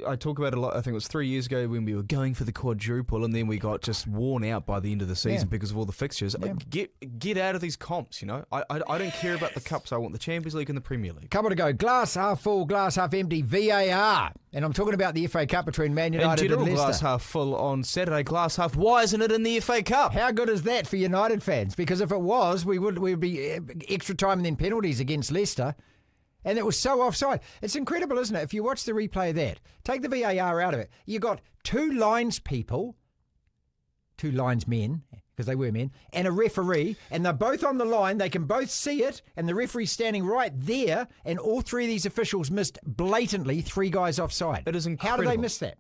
I talk about it a lot. I think it was 3 years ago when we were going for the quadruple, and then we got just worn out by the end of the season because of all the fixtures. Yeah. Get out of these comps. You know, I don't care about the cups. I want the Champions League and the Premier League. Couple to go. Glass half full, glass half empty. VAR, and I'm talking about the FA Cup between Man United and Leicester. Glass half full on Saturday. Glass half. Why isn't it in the FA Cup? How good is that for United fans? Because if it was, we'd be extra time and then penalties against Leicester. And it was so offside. It's incredible, isn't it? If you watch the replay of that, take the VAR out of it. You got two linesmen, because they were men, and a referee, and they're both on the line. They can both see it, and the referee's standing right there, and all three of these officials missed blatantly 3 guys offside. It is incredible. How do they miss that?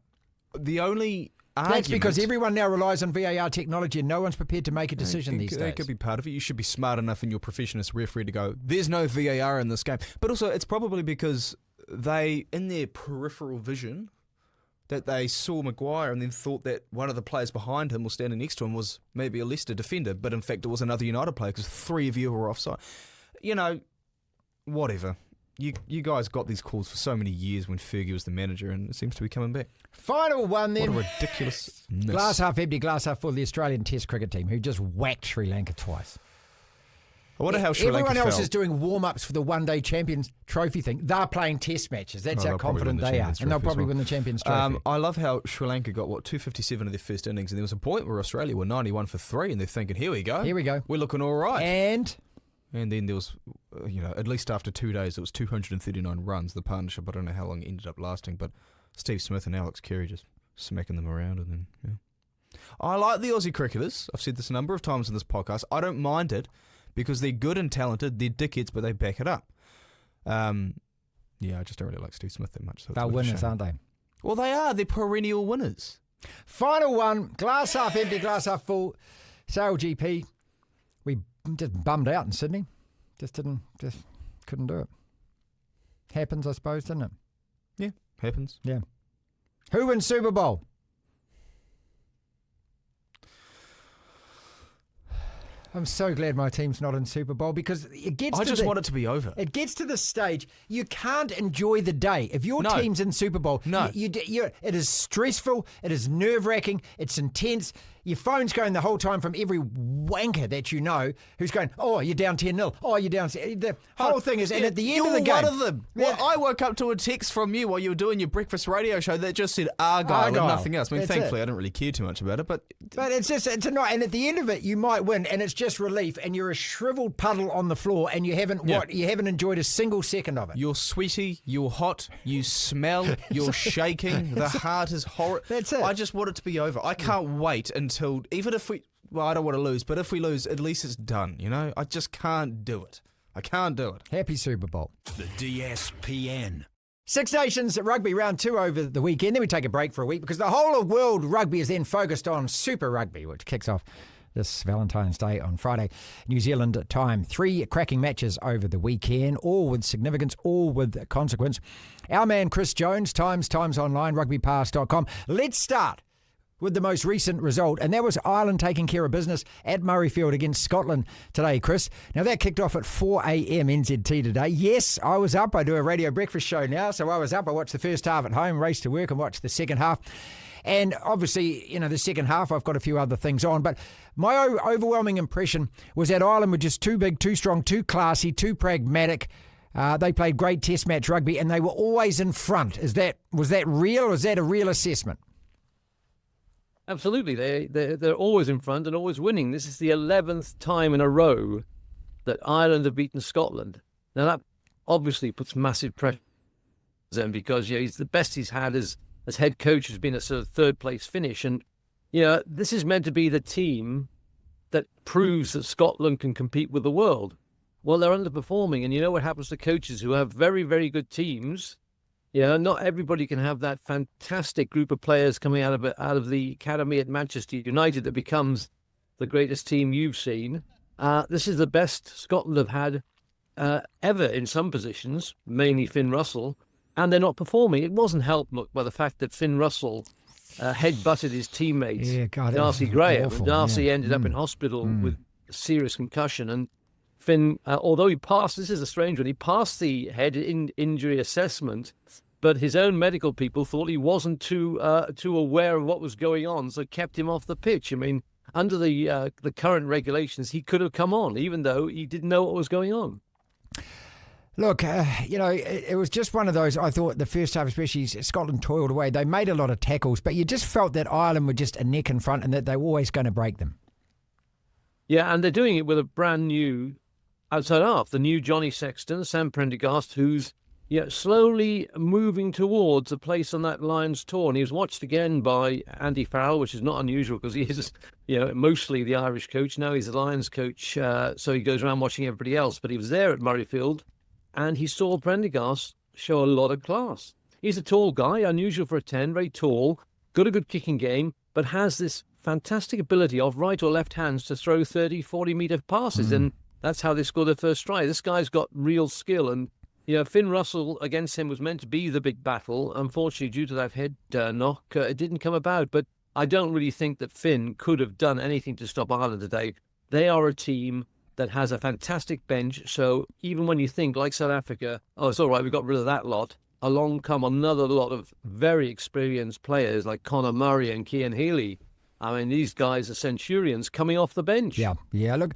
The only That's argument, because everyone now relies on VAR technology, and no one's prepared to make a decision these days. That could be part of it. You should be smart enough in your profession as a referee to go, there's no VAR in this game. But also, it's probably because they, in their peripheral vision, that they saw Maguire and then thought that one of the players behind him or standing next to him was maybe a Leicester defender, but in fact it was another United player because 3 of you were offside. You know, whatever. You guys got these calls for so many years when Fergie was the manager, and it seems to be coming back. Final one then. What a ridiculous miss. Glass half empty, glass half full. The Australian Test cricket team who just whacked Sri Lanka twice. I wonder how Sri Lanka Everyone else felt. is doing warm-ups for the one-day Champions Trophy thing. They're playing Test matches. That's how they'll probably confident win the they are. Champions And they'll Trophy as probably well. win the Champions Trophy. I love how Sri Lanka got, 257 of their first innings, and there was a point where Australia were 91 for 3, and they're thinking, here we go. Here we go. We're looking all right. And then there was, at least after 2 days, it was 239 runs, the partnership. I don't know how long it ended up lasting, but Steve Smith and Alex Carey just smacking them around. And then, yeah. I like the Aussie cricketers. I've said this a number of times in this podcast. I don't mind it because they're good and talented. They're dickheads, but they back it up. I just don't really like Steve Smith that much. So they're winners, aren't they? Well, they are. They're perennial winners. Final one. Glass half empty, glass half full. SailGP. We just bummed out in Sydney. Just couldn't do it. Happens, I suppose, doesn't it? Yeah, happens. Yeah. Who wins Super Bowl? I'm so glad my team's not in Super Bowl because it gets. I just want it to be over. It gets to the stage you can't enjoy the day if your team's in Super Bowl. No, it is stressful. It is nerve-wracking. It's intense. Your phone's going the whole time from every wanker that you know who's going, oh, you're down 10-0. Oh, you're down. The whole thing is, and at the end of the game. You're one of them. Well, I woke up to a text from you while you were doing your breakfast radio show that just said Argyle and nothing else. I mean, thankfully, I didn't really care too much about it. But it's annoying. And at the end of it, you might win, and it's just relief, and you're a shriveled puddle on the floor, and you haven't enjoyed a single second of it. You're sweaty, you're hot, you smell, you're shaking, the heart is horrible. That's it. I just want it to be over. I can't wait until, even if I don't want to lose, but if we lose, at least it's done, I just can't do it. I can't do it. Happy Super Bowl. The DSPN. Six Nations Rugby Round 2 over the weekend. Then we take a break for a week because the whole of world rugby is then focused on Super Rugby, which kicks off this Valentine's Day on Friday, New Zealand time. 3 cracking matches over the weekend, all with significance, all with consequence. Our man Chris Jones, Times Online, rugbypass.com. Let's start with the most recent result, and that was Ireland taking care of business at Murrayfield against Scotland today, Chris. Now, that kicked off at 4 a.m. NZT today. Yes, I was up. I do a radio breakfast show now, so I was up. I watched the first half at home, raced to work and watched the second half. And obviously, the second half, I've got a few other things on. But my overwhelming impression was that Ireland were just too big, too strong, too classy, too pragmatic. They played great test match rugby and they were always in front. Was that real, or is that a real assessment? Absolutely. They're always in front and always winning. This is the 11th time in a row that Ireland have beaten Scotland. Now, that obviously puts massive pressure on him because he's the best he's had as head coach has been a sort of third-place finish. And, this is meant to be the team that proves that Scotland can compete with the world. Well, they're underperforming. And you know what happens to coaches who have very, very good teams? Not everybody can have that fantastic group of players coming out of the academy at Manchester United that becomes the greatest team you've seen. This is the best Scotland have had ever in some positions, mainly Finn Russell, and they're not performing. It wasn't helped by the fact that Finn Russell head-butted his teammate, Darcy Graham. Awful, Darcy ended up in hospital with a serious concussion, and Finn, although he passed, this is a strange one, he passed the head injury assessment, but his own medical people thought he wasn't too aware of what was going on, so kept him off the pitch. I mean, under the current regulations, he could have come on, even though he didn't know what was going on. Look, it was just one of those, I thought, the first half especially, Scotland toiled away. They made a lot of tackles, but you just felt that Ireland were just a neck in front and that they were always going to break them. Yeah, and they're doing it with a brand new outside half, the new Johnny Sexton, Sam Prendergast, who's slowly moving towards a place on that Lions tour. And he was watched again by Andy Farrell, which is not unusual because he is, mostly the Irish coach. Now he's the Lions coach, so he goes around watching everybody else. But he was there at Murrayfield, and he saw Prendergast show a lot of class. He's a tall guy, unusual for a 10, very tall, got a good kicking game, but has this fantastic ability of right or left hands to throw 30, 40-metre passes. And that's how they scored their first try. This guy's got real skill. And, Finn Russell against him was meant to be the big battle. Unfortunately, due to that head knock, it didn't come about. But I don't really think that Finn could have done anything to stop Ireland today. They are a team that has a fantastic bench. So even when you think, like South Africa, oh, it's all right, we got rid of that lot, along come another lot of very experienced players like Conor Murray and Cian Healy. I mean, these guys are centurions coming off the bench. Yeah. Look,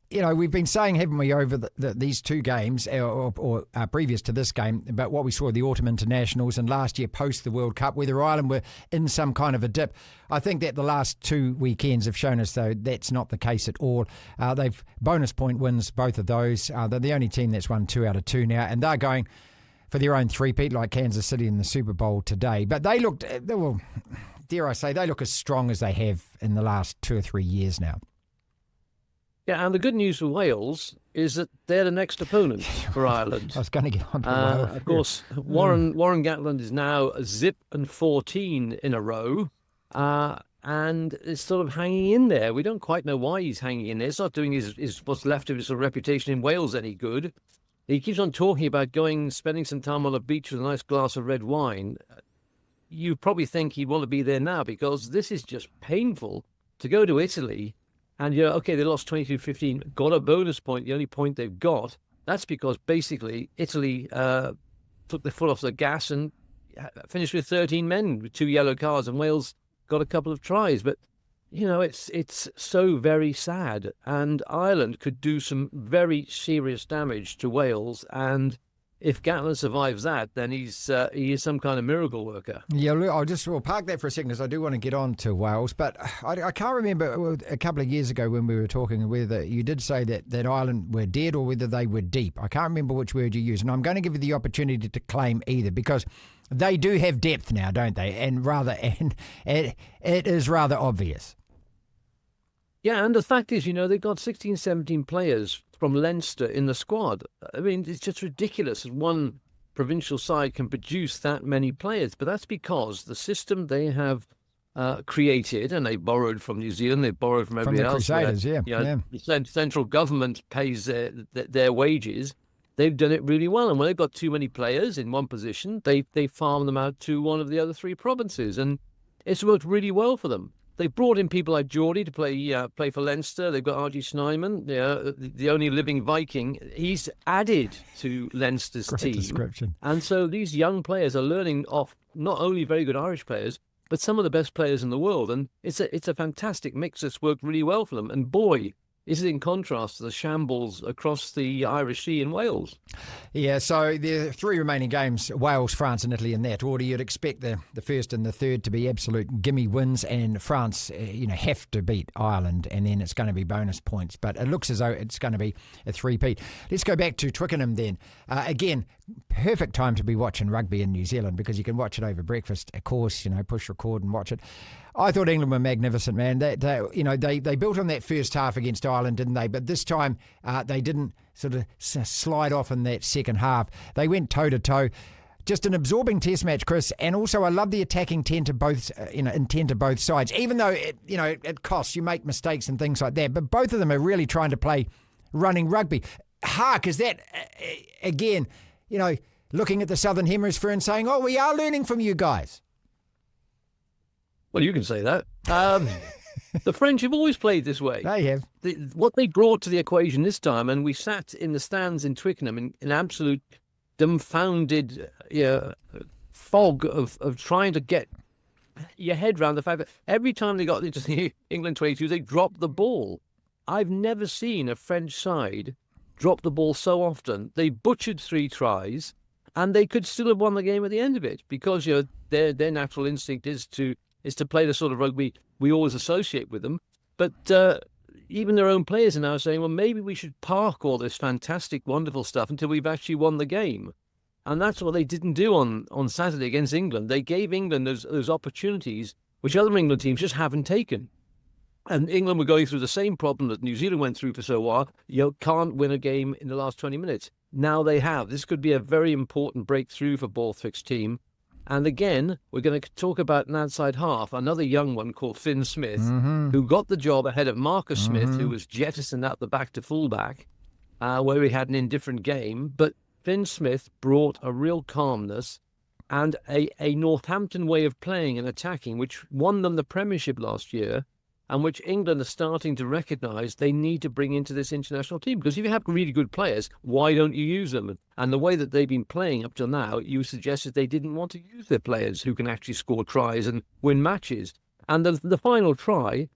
we've been saying, haven't we, over these two games or previous to this game, about what we saw at the Autumn Internationals and last year post the World Cup, whether Ireland were in some kind of a dip. I think that the last two weekends have shown us, though, that's not the case at all. They've bonus point wins, both of those. They're the only team that's won 2 out of 2 now, and they're going for their own three-peat like Kansas City in the Super Bowl today. But they looked, dare I say, they look as strong as they have in the last 2 or 3 years now. Yeah, and the good news for Wales is that they're the next opponent for Ireland. I was going to get on to Wales. Of course, Warren Gatland is now 0-14 in a row, and is sort of hanging in there. We don't quite know why he's hanging in there. It's not doing his what's left of his reputation in Wales any good. He keeps on talking about spending some time on the beach with a nice glass of red wine. You probably think he'd want to be there now because this is just painful to go to Italy. And, they lost 22-15, got a bonus point, the only point they've got. That's because basically Italy took their foot off the gas and finished with 13 men with 2 yellow cards, and Wales got a couple of tries. But, it's so very sad. And Ireland could do some very serious damage to Wales. And if Gatland survives that, then he is some kind of miracle worker. Yeah, look, we'll park that for a second because I do want to get on to Wales. But I can't remember a couple of years ago when we were talking whether you did say that Ireland were dead or whether they were deep. I can't remember which word you used. And I'm going to give you the opportunity to claim either because they do have depth now, don't they? And it is rather obvious. Yeah, and the fact is, they've got 16, 17 players from Leinster in the squad. I mean, it's just ridiculous that one provincial side can produce that many players. But that's because the system they have created, and they borrowed from New Zealand, they borrowed from everybody else. From the Crusaders, yeah. The central government pays their wages. They've done it really well. And when they've got too many players in one position, they farm them out to one of the other 3 provinces. And it's worked really well for them. They brought in people like Geordie to play for Leinster. They've got R.G. Snyman, the only living Viking. He's added to Leinster's team. Description. And so these young players are learning off not only very good Irish players, but some of the best players in the world. And it's a fantastic mix that's worked really well for them. And boy, is it in contrast to the shambles across the Irish Sea in Wales. Yeah, so there are 3 remaining games, Wales, France and Italy in that order. You'd expect the first and the third to be absolute gimme wins, and France, have to beat Ireland, and then it's going to be bonus points. But it looks as though it's going to be a three-peat. Let's go back to Twickenham then. Again, perfect time to be watching rugby in New Zealand because you can watch it over breakfast, of course, push record and watch it. I thought England were magnificent, man. They built on that first half against Ireland, didn't they? But this time they didn't sort of slide off in that second half. They went toe-to-toe. Just an absorbing test match, Chris. And also I love the attacking intent to both sides, even though it costs. You make mistakes and things like that. But both of them are really trying to play running rugby. Hark, is that, again, looking at the Southern Hemisphere and saying, oh, we are learning from you guys. Well, you can say that. The French have always played this way. They have. What they brought to the equation this time, and we sat in the stands in Twickenham in absolute dumbfounded fog of trying to get your head around the fact that every time they got into the England 22, they dropped the ball. I've never seen a French side drop the ball so often. They butchered 3 tries, and they could still have won the game at the end of it because their natural instinct is to play the sort of rugby we always associate with them. But even their own players are now saying, well, maybe we should park all this fantastic, wonderful stuff until we've actually won the game. And that's what they didn't do on Saturday against England. They gave England those opportunities which other England teams just haven't taken. And England were going through the same problem that New Zealand went through for so while. You can't win a game in the last 20 minutes. Now they have. This could be a very important breakthrough for Borthwick's team. And again, we're going to talk about an outside half, another young one called Finn Smith, who got the job ahead of Marcus Smith, who was jettisoned out the back to fullback, where he had an indifferent game. But Finn Smith brought a real calmness and a Northampton way of playing and attacking, which won them the Premiership last year, and which England are starting to recognise they need to bring into this international team. Because if you have really good players, why don't you use them? And the way that they've been playing up till now, you suggested they didn't want to use their players who can actually score tries and win matches. And the final try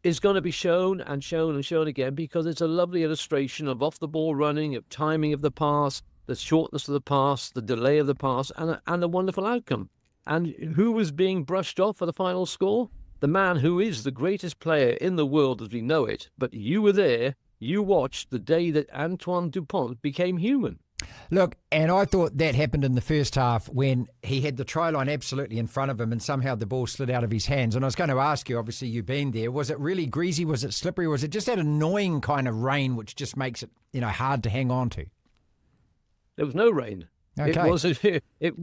is going to be shown and shown and shown again, because it's a lovely illustration of off-the-ball running, of timing of the pass, the shortness of the pass, the delay of the pass, and a wonderful outcome. And who was being brushed off for the final score? The man who is the greatest player in the world as we know it. But you were there, you watched the day that Antoine Dupont became human. Look, and I thought that happened in the first half when he had the try line absolutely in front of him and somehow the ball slid out of his hands. And I was going to ask you, obviously you've been there, was it really greasy, was it slippery, was it just that annoying kind of rain which just makes it, hard to hang on to? There was no rain. Okay. It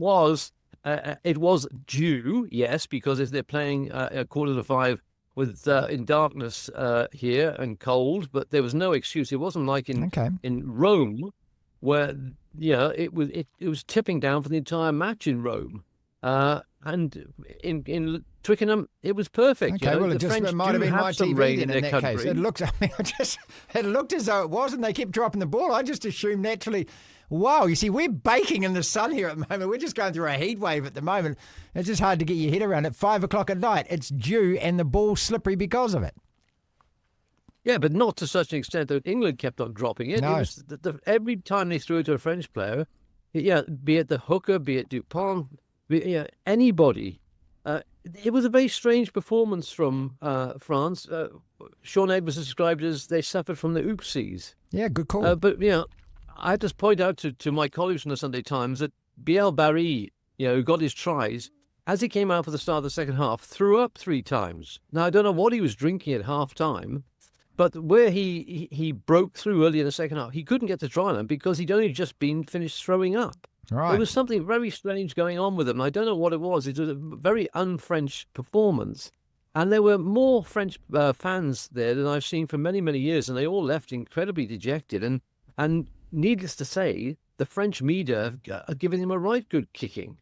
was due, yes, because if they're playing a 4:45 with in darkness here and cold, but there was no excuse. It wasn't like in Rome, where it was tipping down for the entire match in Rome, and in Twickenham it was perfect. Okay, well, it the just French might have been my TV rain then in that country. case. It looked as though it was, and they kept dropping the ball. I just assumed naturally. Wow, you see, we're baking in the sun here at the moment. We're just going through a heat wave at the moment. It's just hard to get your head around. At 5 o'clock at night, it's due and the ball's slippery because of it. Yeah, but not to such an extent that England kept on dropping it. No. It was every time they threw it to a French player, be it the hooker, be it Dupont, anybody. It was a very strange performance from France. Sean Edwards described it as they suffered from the oopsies. Yeah, good call. But I just point out to my colleagues from the Sunday Times that Biel Barry, who got his tries, as he came out for the start of the second half, threw up 3 times. Now, I don't know what he was drinking at half-time, but where he broke through early in the second half, he couldn't get to try line because he'd only just been finished throwing up. Right. There was something very strange going on with him. I don't know what it was. It was a very un-French performance. And there were more French fans there than I've seen for many, many years, and they all left incredibly dejected. And needless to say, the French media are giving him a right good kicking.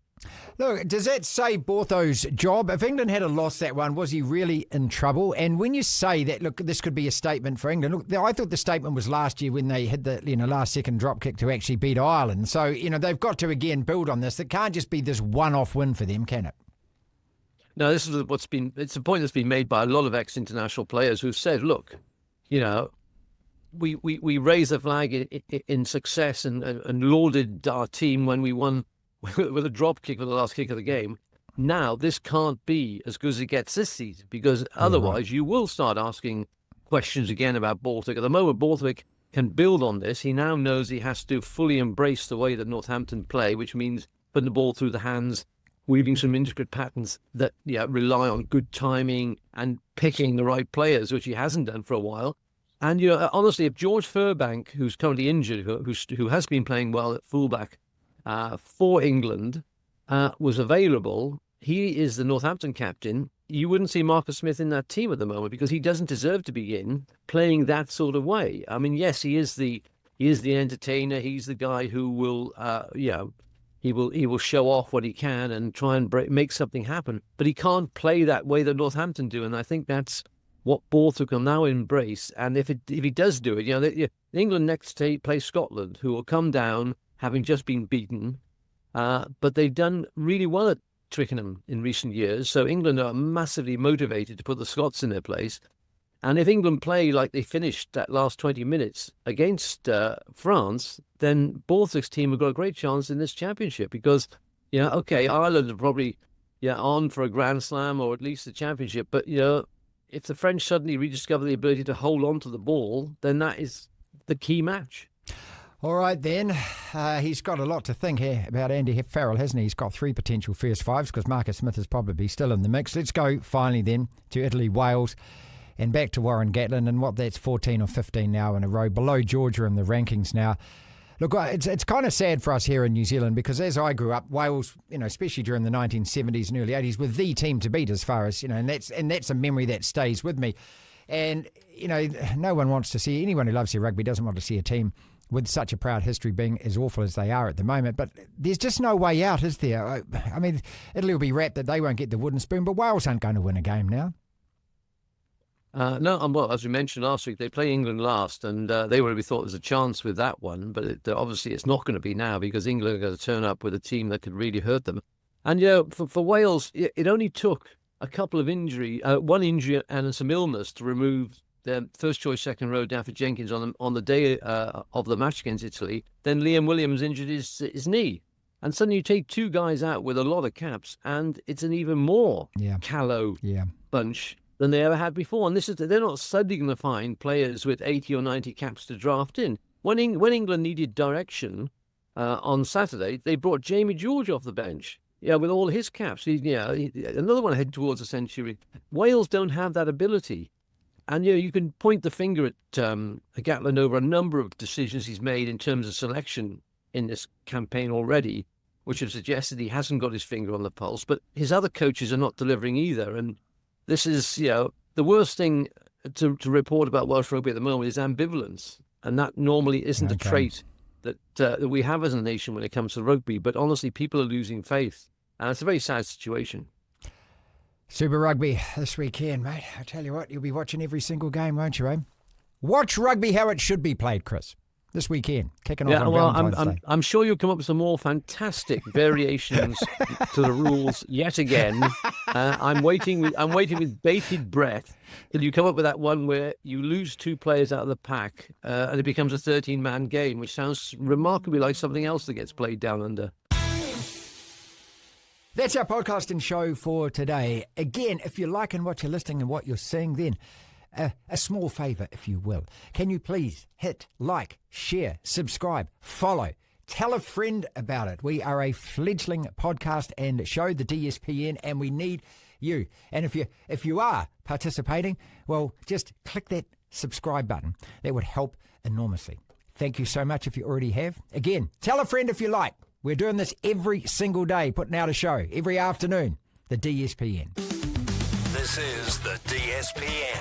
Look, does that say Bortho's job? If England had lost that one, was he really in trouble? And when you say that, look, this could be a statement for England. Look, I thought the statement was last year when they had the last-second drop kick to actually beat Ireland. So, they've got to, again, build on this. It can't just be this one-off win for them, can it? No, this is it's a point that's been made by a lot of ex-international players who've said, look, we raised the flag in success and lauded our team when we won with a drop kick for the last kick of the game. Now, this can't be as good as it gets this season, because otherwise you will start asking questions again about Borthwick. At the moment, Borthwick can build on this. He now knows he has to fully embrace the way that Northampton play, which means putting the ball through the hands, weaving some intricate patterns that rely on good timing and picking the right players, which he hasn't done for a while. And honestly, if George Furbank, who's currently injured, who has been playing well at fullback for England, was available, he is the Northampton captain. You wouldn't see Marcus Smith in that team at the moment because he doesn't deserve to be in playing that sort of way. I mean, yes, he is the entertainer. He's the guy who will, he will show off what he can and try and make something happen. But he can't play that way that Northampton do, and I think that's what Borthwick will now embrace. And if he does do it, England next play Scotland, who will come down having just been beaten, but they've done really well at Twickenham in recent years. So England are massively motivated to put the Scots in their place. And if England play like they finished that last 20 minutes against France, then Borthwick's team have got a great chance in this championship because, Ireland are probably on for a Grand Slam or at least the championship. But, if the French suddenly rediscover the ability to hold on to the ball, then that is the key match. All right, then. He's got a lot to think here about Andy Farrell, hasn't he? He's got 3 potential first fives because Marcus Smith is probably still in the mix. Let's go finally then to Italy, Wales, and back to Warren Gatland. And that's 14 or 15 now in a row, below Georgia in the rankings now. Look, it's kind of sad for us here in New Zealand because as I grew up, Wales, especially during the 1970s and early 80s, were the team to beat as far as, and that's a memory that stays with me. And, no one wants to see, anyone who loves their rugby doesn't want to see a team with such a proud history being as awful as they are at the moment. But there's just no way out, is there? I mean, Italy will be wrapped that they won't get the wooden spoon, but Wales aren't going to win a game now. No, well, as we mentioned last week, they play England last, and they would have thought there's a chance with that one, but obviously it's not going to be now because England are going to turn up with a team that could really hurt them. And, for Wales, it only took a couple of one injury and some illness to remove their first choice second row Daffy Jenkins on the day of the match against Italy. Then Liam Williams injured his knee. And suddenly you take 2 guys out with a lot of caps, and it's an even more callow bunch than they ever had before. And they're not suddenly going to find players with 80 or 90 caps to draft in. When England needed direction on Saturday, they brought Jamie George off the bench. Yeah, with all his caps. Another one heading towards a century. Wales don't have that ability. And, you can point the finger at Gatland over a number of decisions he's made in terms of selection in this campaign already, which have suggested he hasn't got his finger on the pulse. But his other coaches are not delivering either. And this is, the worst thing to report about Welsh rugby at the moment is ambivalence. And that normally isn't a trait that we have as a nation when it comes to rugby. But honestly, people are losing faith. And it's a very sad situation. Super Rugby this weekend, mate. I tell you what, you'll be watching every single game, won't you, eh? Watch rugby how it should be played, Chris. This weekend, kicking off on Valentine's Day. I'm sure you'll come up with some more fantastic variations to the rules yet again. I'm waiting with bated breath till you come up with that one where you lose 2 players out of the pack and it becomes a 13-man game, which sounds remarkably like something else that gets played down under. That's our podcast and show for today. Again, if you're liking what you're listening and what you're seeing, then a small favour, if you will. Can you please hit like, share, subscribe, follow, tell a friend about it. We are a fledgling podcast and show, the DSPN, and we need you. And if you are participating, well, just click that subscribe button. That would help enormously. Thank you so much if you already have. Again, tell a friend if you like. We're doing this every single day, putting out a show every afternoon. The DSPN. This is the DSPN.